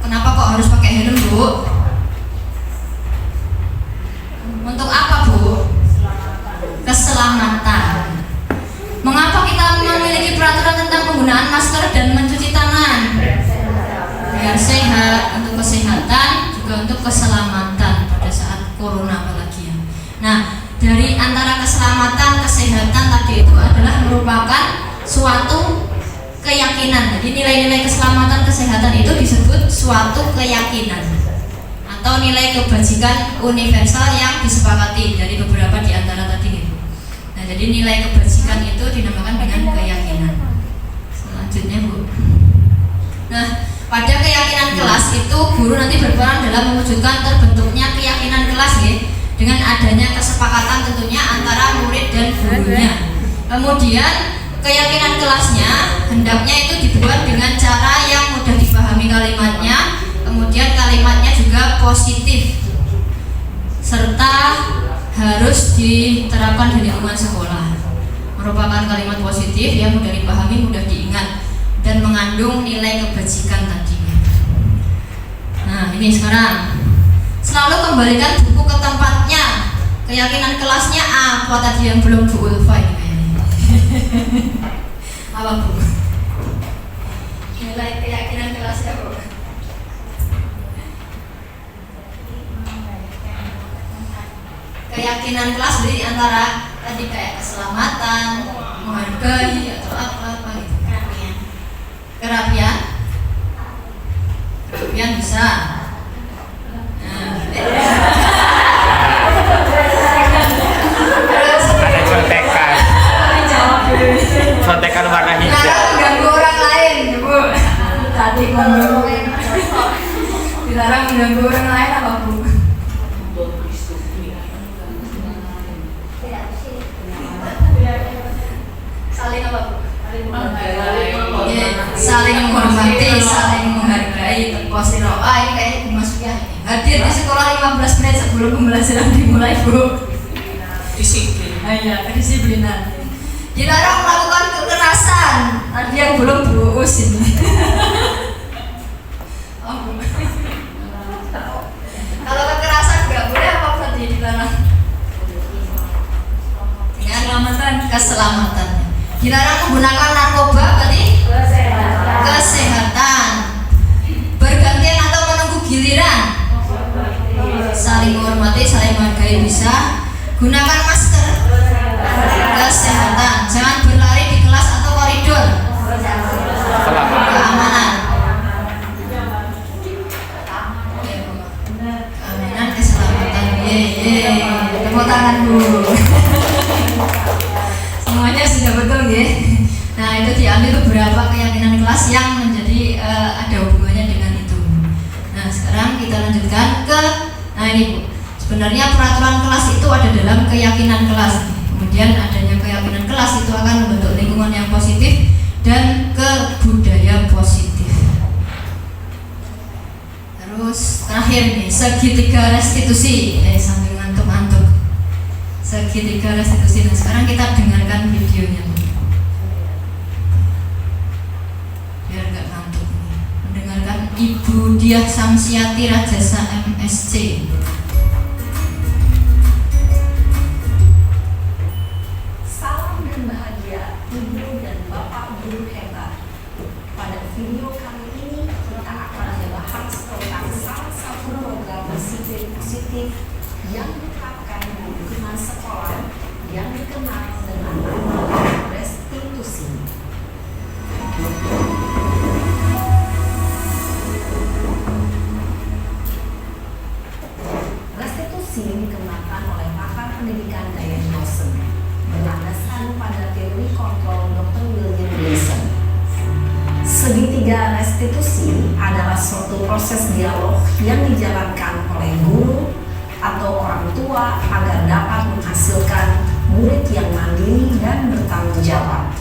Kenapa kok harus pakai helm Bu? Untuk apa Bu? Keselamatan. Mengapa kita memiliki peraturan tentang penggunaan masker dan mencuci tangan? Biar sehat, untuk kesehatan, juga untuk keselamatan pada saat corona apalagi ya. Nah, dari antara keselamatan, kesehatan tadi itu adalah merupakan suatu keyakinan. Jadi nilai-nilai keselamatan, kesehatan itu disebut suatu keyakinan atau nilai kebajikan universal yang disepakati dari beberapa di antara tadi itu. Nah, jadi nilai kebajikan itu dinamakan dengan keyakinan. Selanjutnya Bu. Nah, Pada keyakinan kelas itu guru nanti berperan dalam mewujudkan terbentuknya keyakinan kelas ya, dengan adanya kesepakatan tentunya antara murid dan gurunya. Kemudian keyakinan kelasnya hendaknya itu dibuat dengan cara yang mudah dipahami kalimatnya, kemudian kalimatnya juga positif, serta harus diterapkan di lingkungan sekolah. Merupakan kalimat positif yang mudah dipahami, mudah diingat, dan mengandung nilai kebajikan tadinya. Nah ini sekarang selalu kembalikan buku ke tempatnya. Keyakinan kelasnya apa tadi yang belum Bu Ulfa ini kayaknya? Apa Bu? Nilai keyakinan kelasnya Bu? Keyakinan kelas dari antara tadi kayak keselamatan, menghargai atau apa gitu. Kerapian bisa. Ada contekan. Contekan warna hijau. Dilarang mengganggu orang lain, Bu. Tadi ngomong dilarang mengganggu orang lain apa Bu? Saling apa Bu? Saling menghormati, saling menghargai. Posiroa ini kayaknya Bu Masfiah ini. Hadir di sekolah 15 menit sebelum pembelajaran dimulai Bu. Disiplin. Iya, kedisiplinan. Dilarang melakukan kekerasan. Tadi yang belum Bu Us ini. Oh, Bu. Kalau kekerasan nggak boleh apa berarti dilarang? Dengan keselamatannya. Dilarang menggunakan narkoba berarti kesehatan. Bergantian atau menunggu giliran. Saling menghormati, saling menghargai bisa. Gunakan masker. Kesehatan. Jangan berlari di kelas atau koridor. Keamanan. Keamanan, keselamatan. Tepuk tangan Bu. Semuanya sudah betul ya. Nah itu diambil beberapa keyakinan kelas yang menjadi ada hubungannya dengan itu. Nah sekarang kita lanjutkan ke, nah ini Bu. Sebenarnya peraturan kelas itu ada dalam keyakinan kelas. Kemudian adanya keyakinan kelas itu akan membentuk lingkungan yang positif dan ke budaya positif. Terus terakhir nih, segitiga restitusi. Sambil ngantuk-ngantuk. Segitiga restitusi. Nah sekarang kita dengarkan videonya. Biar nggak ngantuk. Mendengarkan Ibu Diah Samsiati Rajasa MSc. Salam dan bahagia Ibu dan Bapak guru hebat. Pada video kali ini kita akan membahas tentang salah satu program disiplin positif yang diterapkan di lingkungan sekolah yang dikenal dengan nama restitusi. Restitusi dikembangkan oleh pakar pendidikan Diane Lawson berlandaskan pada teori kontrol Dr. William Gleason. Segitiga restitusi adalah suatu proses dialog yang dijalankan oleh guru atau orang tua agar dapat menghasilkan murid yang mandiri dan bertanggung jawab.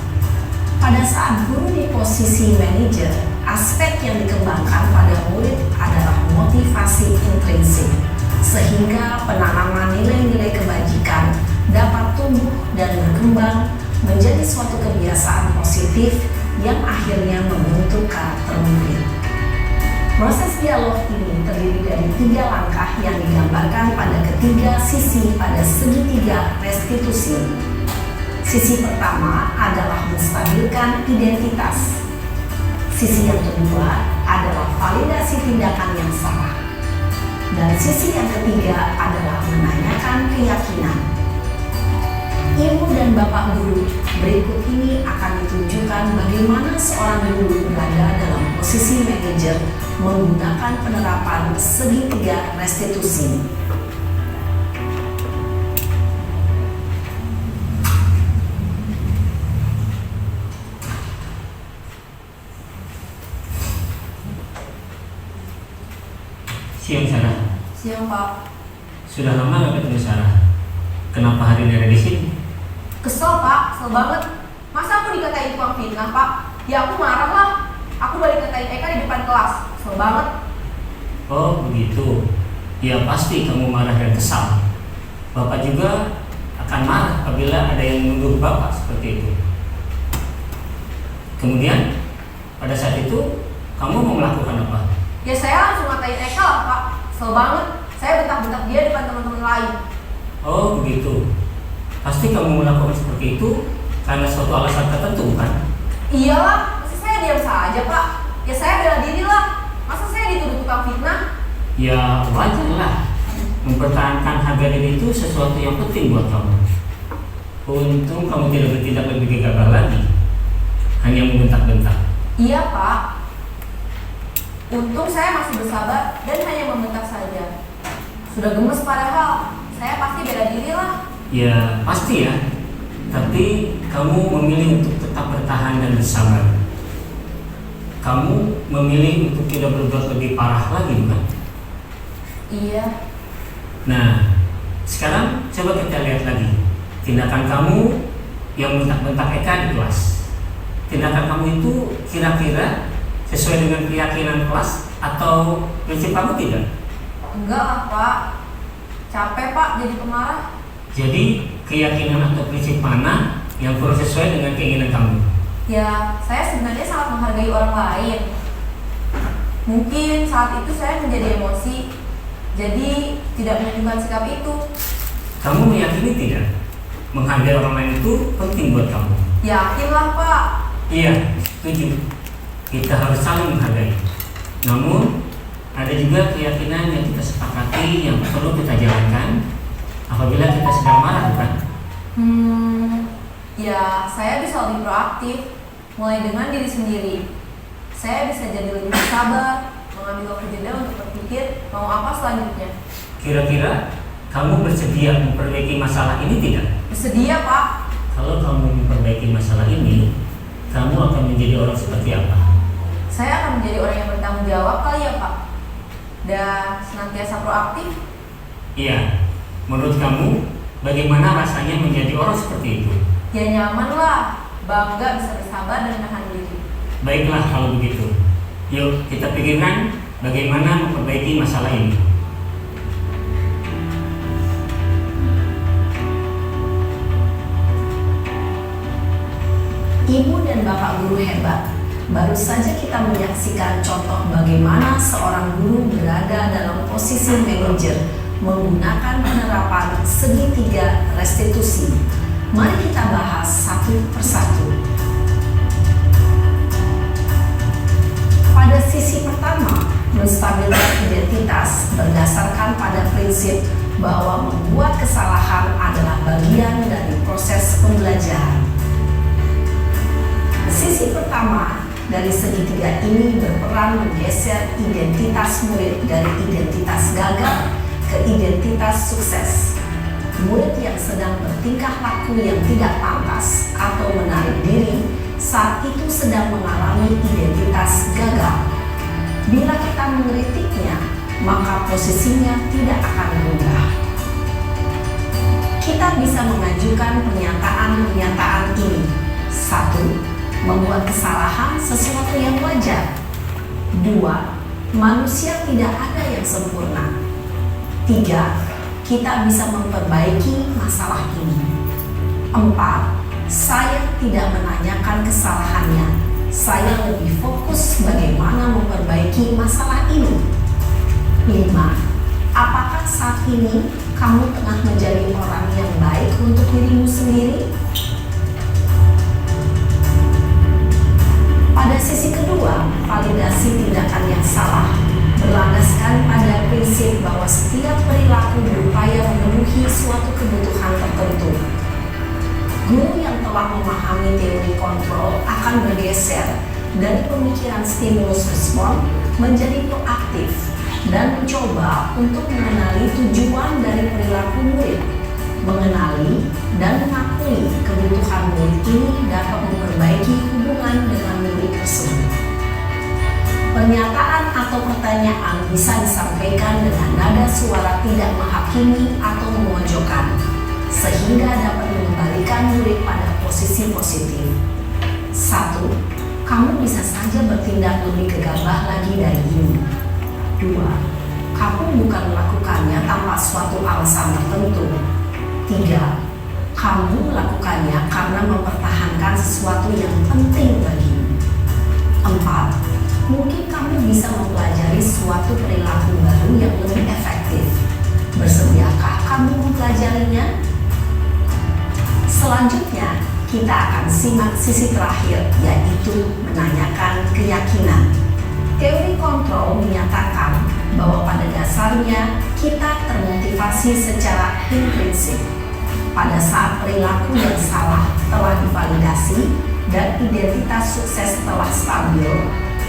Pada saat guru di posisi manajer, aspek yang dikembangkan pada murid adalah motivasi intrinsik, sehingga penanaman nilai-nilai kebajikan dapat tumbuh dan berkembang menjadi suatu kebiasaan positif yang akhirnya membentuk karakter murid. Proses dialog ini terdiri dari 3 langkah yang digambarkan pada ketiga sisi pada segitiga restitusi. Sisi pertama adalah menstabilkan identitas. Sisi yang kedua adalah validasi tindakan yang salah. Dan sisi yang ketiga adalah menanyakan keyakinan. Ibu dan Bapak guru, berikut ini akan ditunjukkan bagaimana seorang guru berada dalam posisi manajer menggunakan penerapan segitiga restitusi. Siang Sarah. Siang Pak. Sudah lama nggak ketemu Sarah. Kenapa hari ini ada di sini? Kesel Pak, kesel banget. Masa aku dikatain tukang fitnah Pak? Ya aku marah lah. Aku balik katain Eka di depan kelas. Kesel banget. Oh begitu. Ya pasti kamu marah dan kesal. Bapak juga akan marah apabila ada yang menuduh Bapak seperti itu. Kemudian pada saat itu kamu mau melakukan apa? Ya saya langsung ngatain Eka lah Pak. Kesel banget. Saya bentak-bentak dia depan teman-teman lain. Oh begitu. Pasti kamu melakukan seperti itu karena suatu alasan tertentu bukan? Iyalah, masa saya diam saja Pak? Ya saya bela diri lah. Masa saya dituduh tukang fitnah? Ya wajar lah. Mempertahankan harga diri itu sesuatu yang penting buat kamu. Untung kamu tidak bertindak lebih gegabah lagi, hanya membentak-bentak. Iya Pak. Untung saya masih bersabar dan hanya membentak saja. Sudah gemes padahal. Saya pasti bela diri lah. Ya pasti ya. Tapi kamu memilih untuk tetap bertahan dan bersabar. Kamu memilih untuk tidak berbuat lebih parah lagi bukan? Iya. Nah, sekarang coba kita lihat lagi tindakan kamu yang bentak-bentak Eka di kelas. Tindakan kamu itu kira-kira sesuai dengan keyakinan kelas atau prinsip kamu tidak? Enggak lah Pak. Capek Pak jadi pemarah. Jadi keyakinan atau prinsip mana yang kurang sesuai dengan keinginan kamu? Ya, saya sebenarnya sangat menghargai orang lain. Mungkin saat itu saya menjadi emosi, jadi tidak menunjukkan sikap itu. Kamu meyakini tidak? Menghargai orang lain itu penting buat kamu. Yakinlah Pak. Iya, setuju. Kita harus saling menghargai. Namun, ada juga keyakinan yang kita sepakati yang perlu kita jalankan apabila kita sedang marah, bukan? Ya saya bisa lebih proaktif, mulai dengan diri sendiri. Saya bisa jadi lebih sabar, mengambil waktu jeda untuk berpikir mau apa selanjutnya. Kira-kira kamu bersedia memperbaiki masalah ini tidak? Bersedia Pak. Kalau kamu memperbaiki masalah ini, kamu akan menjadi orang seperti apa? Saya akan menjadi orang yang bertanggung jawab kali ya Pak. Dan senantiasa proaktif. Iya, menurut kamu bagaimana rasanya menjadi orang seperti itu? Ya nyaman lah, bangga bisa bersabar dan menahan diri. Baiklah kalau begitu. Yuk kita pikirkan bagaimana memperbaiki masalah ini. Ibu dan Bapak guru hebat. Baru saja kita menyaksikan contoh bagaimana seorang guru berada dalam posisi manajer menggunakan penerapan segitiga restitusi. Mari kita bahas satu persatu. Pada sisi pertama, menstabilkan identitas berdasarkan pada prinsip bahwa membuat kesalahan adalah bagian dari proses pembelajaran. Sisi pertama dari segitiga ini berperan menggeser identitas murid dari identitas gagal ke identitas sukses. Murid yang sedang bertingkah laku yang tidak pantas atau menarik diri saat itu sedang mengalami identitas gagal. Bila kita mengkritiknya, maka posisinya tidak akan berubah. Kita bisa mengajukan pernyataan-pernyataan ini. 1. Membuat kesalahan sesuatu yang wajar. 2. Manusia tidak ada yang sempurna. 3. Kita bisa memperbaiki masalah ini. 4. Saya tidak menanyakan kesalahannya. Saya lebih fokus bagaimana memperbaiki masalah ini. 5. Apakah saat ini kamu tengah menjadi orang yang baik untuk dirimu sendiri? Pada sisi kedua, validasi tindakan yang salah berlandaskan pada prinsip bahwa setiap perilaku berupaya memenuhi suatu kebutuhan tertentu. Guru yang telah memahami teori kontrol akan bergeser dari pemikiran stimulus respon menjadi proaktif dan mencoba untuk mengenali tujuan dari perilaku murid. Mengenali dan mengakui kebutuhan murid ini dapat memperbaiki hubungan dengan murid tersebut. Pernyataan atau pertanyaan bisa disampaikan dengan nada suara tidak menghakimi atau memojokkan, sehingga dapat mengembalikan murid pada posisi positif. 1. Kamu bisa saja bertindak lebih gegabah lagi dari ini. 2. Kamu bukan melakukannya tanpa suatu alasan tertentu. 3. Kamu melakukannya karena mempertahankan sesuatu yang penting bagimu. 4. Mungkin kamu bisa mempelajari suatu perilaku baru yang lebih efektif. Bersediakah kamu mempelajarinya? Selanjutnya, kita akan simak sisi terakhir, yaitu menanyakan keyakinan. Teori kontrol menyatakan bahwa pada dasarnya kita termotivasi secara intrinsik. Pada saat perilaku yang salah telah divalidasi dan identitas sukses telah stabil,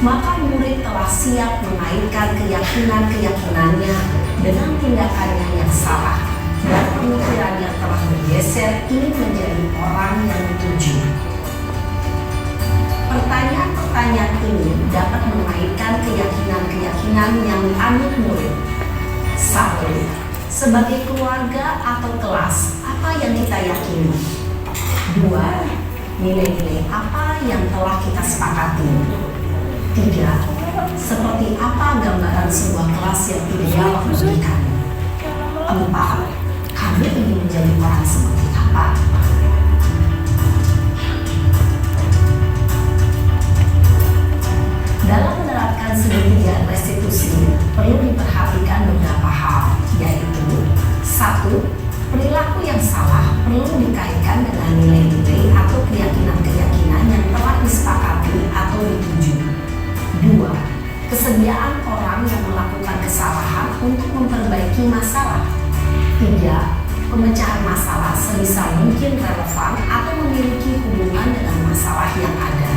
maka murid telah siap mengaitkan keyakinan-keyakinannya dengan tindakannya yang salah, dan pemikiran yang telah bergeser ini menjadi orang yang dituju. Pertanyaan-pertanyaan ini dapat mengaitkan keyakinan-keyakinan yang dianut murid. 1. Sebagai keluarga atau kelas, apa yang kita yakini? 2. Nilai-nilai apa yang telah kita sepakati? 3. Seperti apa gambaran sebuah kelas yang ideal bagi kami? 4. Kami ingin menjadi orang seperti apa? Dalam menerapkan segitiga restitusi, perlu diperhatikan beberapa hal, yaitu 1. Perilaku yang salah perlu dikaitkan dengan nilai-nilai atau keyakinan-keyakinan yang telah disepakati atau dituju. 2. Kesediaan orang yang melakukan kesalahan untuk memperbaiki masalah. 3. Pemecahan masalah sebisa mungkin relevan atau memiliki hubungan dengan masalah yang ada.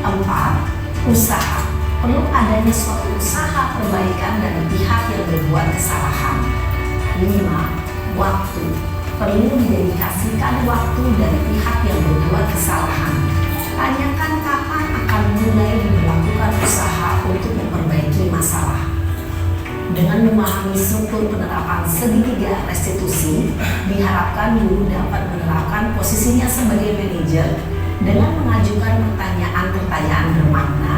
4. Usaha. Perlu adanya suatu usaha perbaikan dari pihak yang berbuat kesalahan. 5. Waktu. Perlu didedikasikan waktu dari pihak yang berbuat kesalahan. Tanyakan kapan akan mulai diberlakukan usaha untuk memperbaiki masalah. Dengan memahami struktur penerapan segitiga restitusi, diharapkan guru dapat menerapkan posisinya sebagai manajer dengan mengajukan pertanyaan-pertanyaan bermakna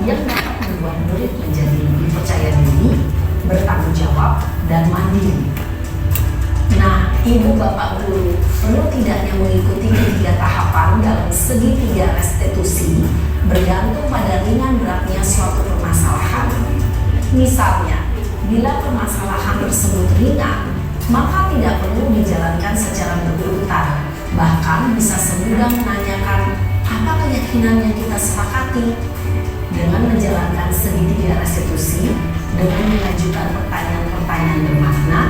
yang dapat membuat murid menjadi lebih percaya diri, bertanggung jawab, dan mandiri. Nah, Ibu Bapak Guru perlu tidaknya mengikuti ketiga tahapan dalam segitiga restitusi bergantung pada ringan beratnya suatu permasalahan. Misalnya, bila permasalahan tersebut ringan, maka tidak perlu dijalankan secara berurutan. Bahkan bisa semudah menanyakan apa keyakinan yang kita sepakati. Dengan menjalankan segitiga restitusi, dengan mengajukan pertanyaan-pertanyaan bermakna,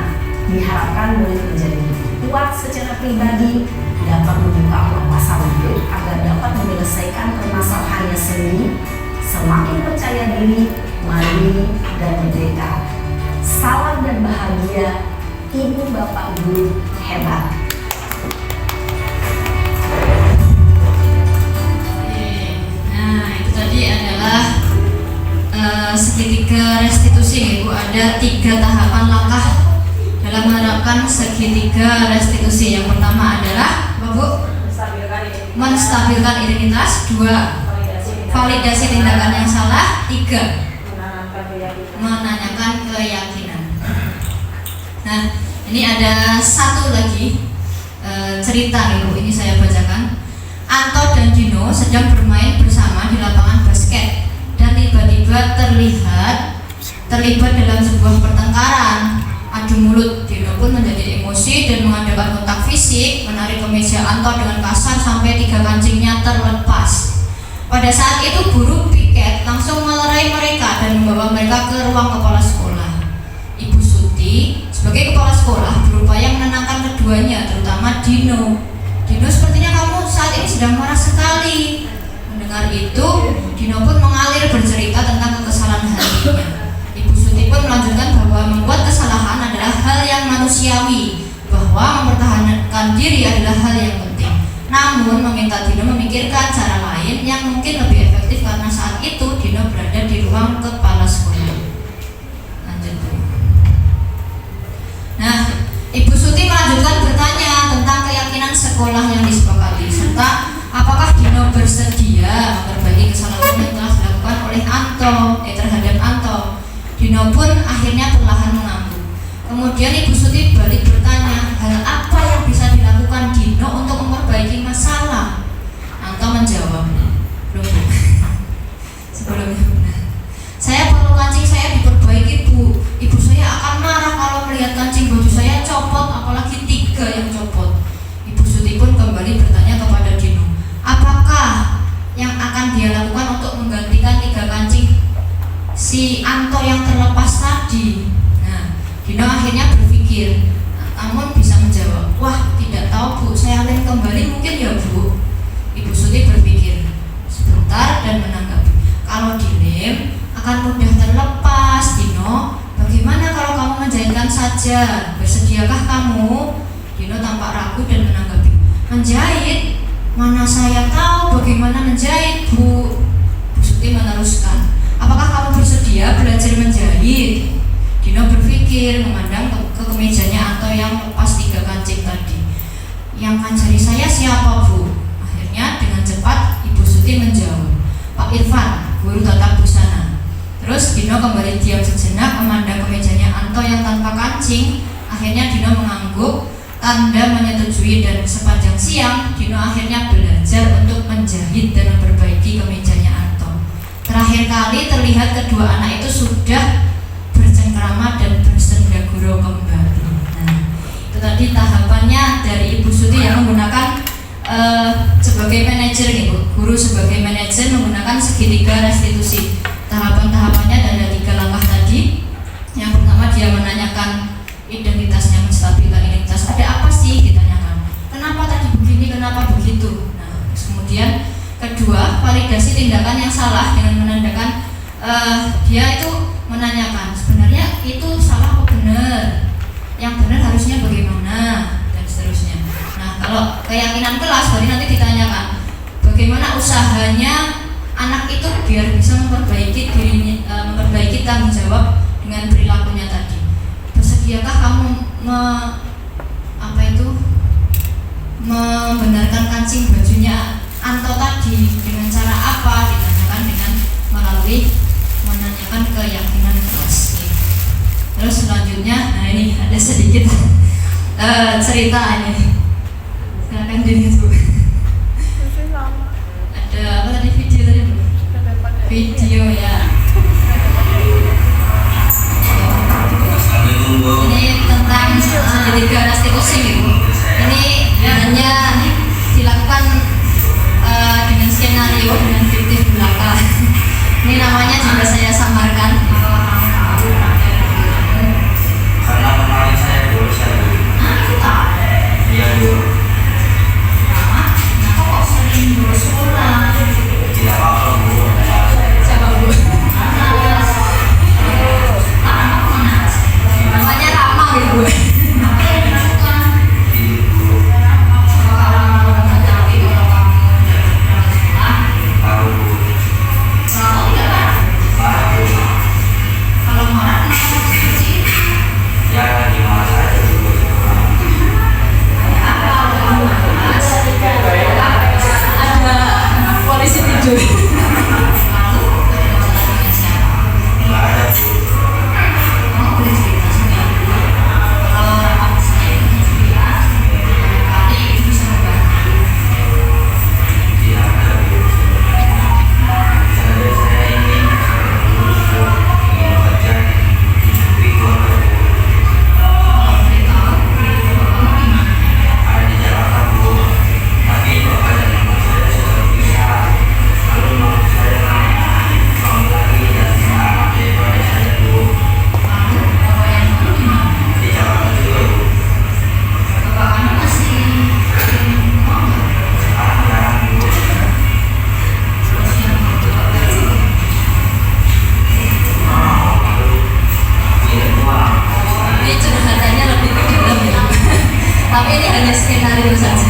diharapkan murid menjadi kuat secara pribadi, dapat membuka wawasan murid agar dapat menyelesaikan permasalahannya sendiri, semakin percaya diri, mandiri, dan merdeka. Salam dan bahagia, Ibu Bapak Guru hebat. Nah, itu tadi adalah segitiga restitusi, Ibu. Ada 3 tahapan langkah dalam menerapkan segitiga restitusi. Yang pertama adalah Bu, menstabilkan identitas. 2, validasi tindakan yang salah. 3, menanyakan keyakinan. Nah, ini ada satu lagi cerita nih Bu, ini saya bacakan. Anto dan Dino sedang bermain bersama di lapangan basket dan tiba-tiba terlibat dalam sebuah pertengkaran adu mulut. Dino pun menjadi emosi dan mengadakan kontak fisik, menarik kemeja Anto dengan kasar sampai 3 kancingnya terlepas. Pada saat itu guru piket langsung melerai mereka dan membawa mereka ke ruang kepala sekolah. Ibu Suti sebagai kepala sekolah berupaya menenangkan keduanya, terutama Dino. Dino, sepertinya kamu saat ini sedang marah sekali. Mendengar itu, Dino pun mengalir bercerita tentang kekesalan hatinya. Ibu Suti pun melanjutkan bahwa membuat kesalahan adalah hal yang manusiawi, bahwa mempertahankan diri adalah hal yang penting. Namun meminta Dino memikirkan cara lain yang mungkin lebih efektif karena saat itu Dino berada di ruang sekolah yang disepakati, serta apakah Dino bersedia memperbaiki kesalahan yang telah dilakukan oleh terhadap Anto. Dino pun akhirnya perlahan mengangguk. Kemudian Ibu Suti balik bertanya, hal apa yang bisa dilakukan Dino untuk memperbaiki masalah? Anto menjawab, belum. Sebelumnya benar. Saya perlu kancing saya diperbaiki, Bu. Ibu saya akan marah kalau melihat kancing baju saya copot, apalagi 3 yang copot. Ibu Suti pun kembali bertanya kepada Dino, apakah yang akan dia lakukan untuk menggantikan 3 kancing si Anto yang terlepas tadi? Nah, Dino akhirnya berpikir, namun bisa menjawab, wah tidak tahu Bu, saya lem kembali mungkin ya Bu. Ibu Suti berpikir sebentar dan menanggapi, kalau dilem akan mudah terlepas, Dino. Bagaimana kalau kamu menjahitkan saja? Bersediakah kamu? Dino tampak ragu dan menanggapi, menjahit? Mana saya tahu bagaimana menjahit, Bu. Bu Suti meneruskan, apakah kamu bersedia belajar menjahit? Dino berpikir memandang ke kemejanya Anto yang lepas 3 kancing tadi. Yang ngajari saya siapa, Bu? Akhirnya dengan cepat Ibu Suti menjawab, Pak Irfan, guru tata busana. Terus Dino kembali diam sejenak memandang kemejanya Anto yang tanpa kancing. Akhirnya Dino mengangguk, tanda menyetujui, dan sepanjang siang Dino akhirnya belajar untuk menjahit dan memperbaiki kemejanya Anto. Terakhir kali terlihat kedua anak itu sudah bercengkrama dan bersenda gurau kembali. Nah, itu tadi tahapannya dari Ibu Suti yang menggunakan sebagai manajer gitu. Guru sebagai manajer menggunakan segitiga restitusi. Tahapan-tahapannya ada 3 langkah tadi. Yang pertama dia menanyakan identitasnya, menstabilkan identitas. Ada apa sih ditanyakan? Kenapa tadi begini, kenapa begitu? Nah, kemudian kedua, validasi tindakan yang salah dengan menandakan dia itu menanyakan sebenarnya itu salah apa benar, yang benar harusnya bagaimana, dan seterusnya. Nah, kalau keyakinan kelas baru nanti ditanyakan bagaimana usahanya anak itu biar bisa memperbaiki dirinya, memperbaiki tanggung jawab dengan perilakunya tadi. Bersediakah kamu membenarkan kancing bajunya Anto tadi dengan cara apa? Ditanyakan dengan melalui menanyakan keyakinan kelas. Terus selanjutnya, nah ini ada sedikit cerita ini. Silakan dilihat Bu. Ada apa tadi, video tadi Bu? Video ya. Ini tentang segitiga restitusi gitu. Ini hanya dilakukan dengan skenario dengan fiktif belaka. Ini namanya juga saya samarkan. Karena kemarin saya bosan. Iya Bu. Kenapa kok sering bolos pulang? Tidak apa-apa Bu. Siapa Bu? Namanya Rama gitu Bu. Polisi tidur. Tapi ini hanya skenario saja.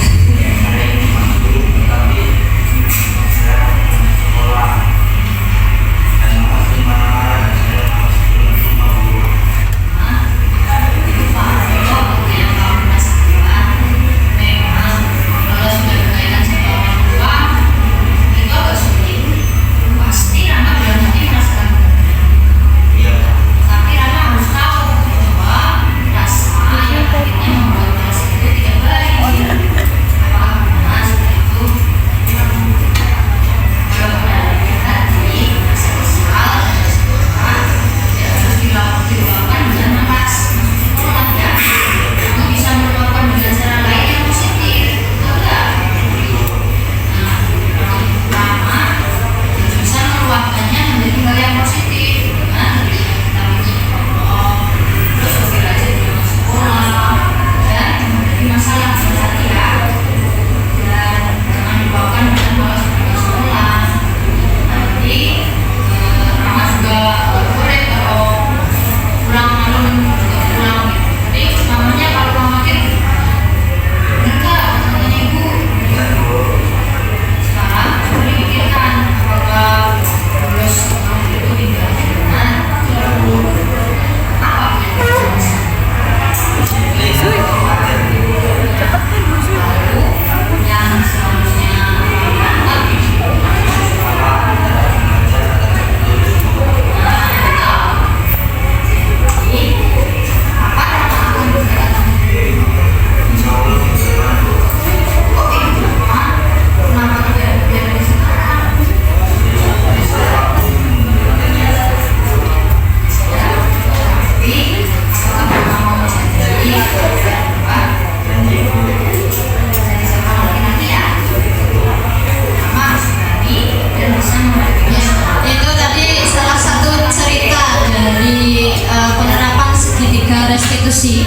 restitusi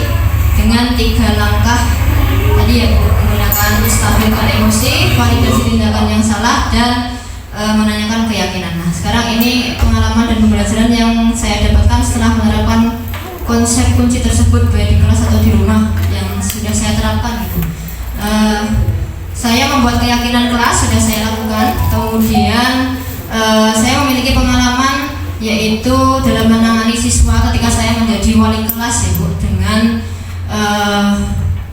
dengan 3 langkah tadi ya Bu, menggunakan stabilkan emosi, validasi tindakan yang salah, dan menanyakan keyakinan. Nah, sekarang ini pengalaman dan pembelajaran yang saya dapatkan setelah menerapkan konsep kunci tersebut baik di kelas atau di rumah yang sudah saya terapkan gitu. Saya membuat keyakinan kelas sudah saya lakukan. Kemudian saya memiliki pengalaman yaitu dalam menangani siswa ketika saya menjadi wali kelas ya Bu, dengan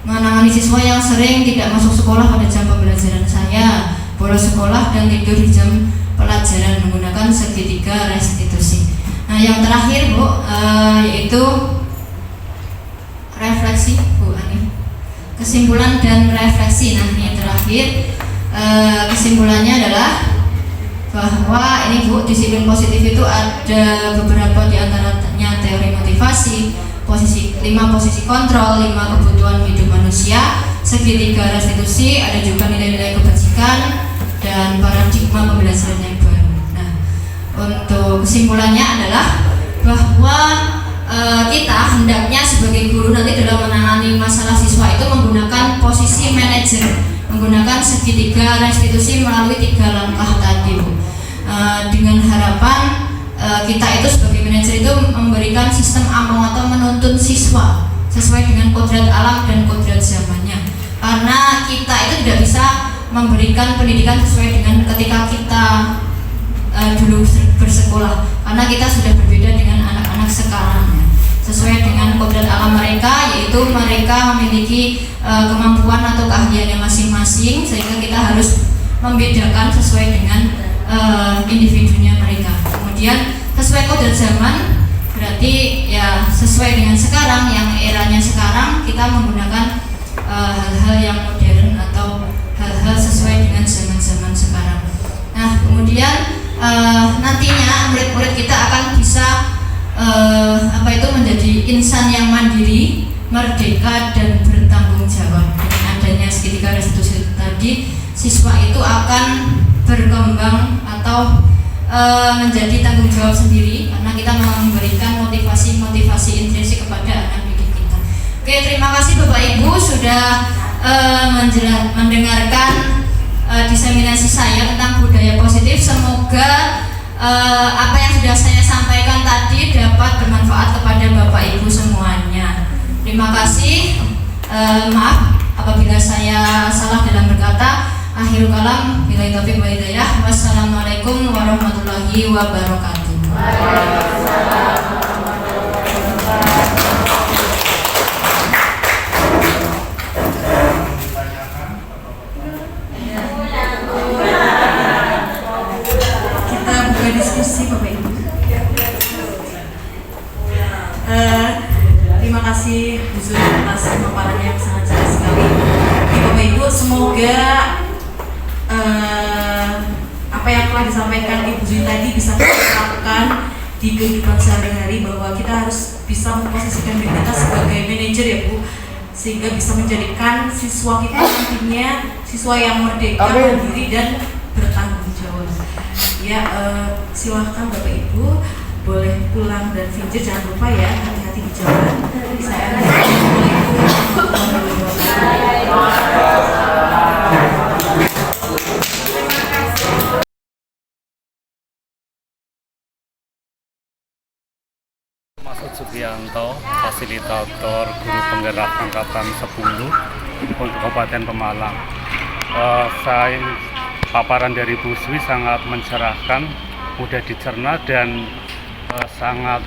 menangani siswa yang sering tidak masuk sekolah pada jam pembelajaran saya, bolos sekolah dan tidur di jam pelajaran menggunakan segitiga restitusi. Nah, yang terakhir Bu, yaitu refleksi Bu Ani. Kesimpulan dan refleksi. Nah, ini terakhir, kesimpulannya adalah bahwa ini Bu, disiplin positif itu ada beberapa diantaranya teori motivasi, 5 posisi kontrol, 5 kebutuhan hidup manusia, segitiga restitusi, ada juga nilai-nilai kebajikan dan paradigma pembelajaran yang baru. Nah, untuk kesimpulannya adalah bahwa kita hendaknya sebagai guru nanti dalam menangani masalah siswa itu menggunakan posisi manajer, menggunakan segitiga restitusi melalui 3 langkah tadi Bu. Dengan harapan kita itu sebagai manajer itu memberikan sistem among atau menuntun siswa sesuai dengan kodrat alam dan kodrat zamannya, karena kita itu tidak bisa memberikan pendidikan sesuai dengan ketika kita dulu bersekolah, karena kita sudah berbeda dengan anak-anak sekarang ya. Sesuai dengan kodrat alam mereka, yaitu mereka memiliki kemampuan atau keahliannya masing-masing, sehingga kita harus membedakan sesuai dengan individunya mereka. Kemudian sesuai kodrat zaman, berarti ya sesuai dengan sekarang, yang eranya sekarang kita menggunakan hal-hal yang modern atau hal-hal sesuai dengan zaman-zaman sekarang. Nah, kemudian nantinya murid-murid kita akan bisa menjadi insan yang mandiri, merdeka, dan bertanggung jawab. Dengan adanya segitiga restitusi tadi, siswa itu akan berkembang atau menjadi tanggung jawab sendiri, karena kita memberikan motivasi intrinsik kepada anak didik kita. Oke, terima kasih Bapak Ibu sudah mendengarkan diseminasi saya tentang budaya positif. Semoga apa yang sudah saya sampaikan tadi dapat bermanfaat kepada Bapak Ibu semuanya. Terima kasih. Maaf apabila saya salah dalam berkata. Akhirul kalam, billahi taufiq wal hidayah. Wassalamualaikum warahmatullahi wabarakatuh. Kita buka diskusi Bapak Ibu. Terima kasih Bu Zul atas pemaparannya yang sangat jelas sekali. Bapak Ibu, semoga apa yang telah disampaikan Ibu Zul tadi bisa diterapkan di kehidupan sehari-hari, bahwa kita harus bisa memposisikan diri kita sebagai manajer ya Bu, sehingga bisa menjadikan siswa kita nantinya siswa yang merdeka, mandiri, dan bertanggung jawab. Ya, silahkan Bapak Ibu boleh pulang dan pinjir, jangan lupa ya, hati-hati di jalan. Saya Sugianto, fasilitator guru penggerak angkatan 10 untuk Kabupaten Pemalang. Saya paparan dari Bu Swi sangat mencerahkan, mudah dicerna, dan sangat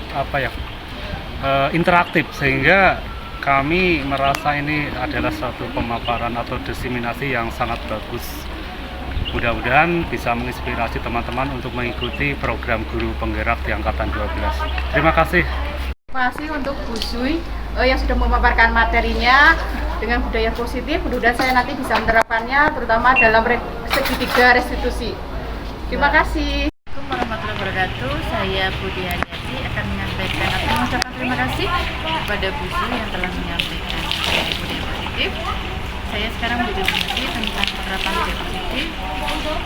interaktif, sehingga kami merasa ini adalah satu pemaparan atau diseminasi yang sangat bagus. Mudah-mudahan bisa menginspirasi teman-teman untuk mengikuti program guru penggerak di angkatan 12. Terima kasih. Terima kasih untuk Bu Sui yang sudah memaparkan materinya dengan budaya positif. Mudah-mudahan saya nanti bisa menerapkannya, terutama dalam segitiga restitusi. Terima kasih. Assalamualaikum warahmatullahi wabarakatuh. Saya Budi Haryati akan menyampaikan atau mengucapkan terima kasih kepada Bu Sui yang telah menyampaikan budaya positif. Saya sekarang berdiskusi tentang penerapan budaya positif untuk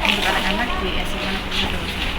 anak-anak di SMA Negeri 1.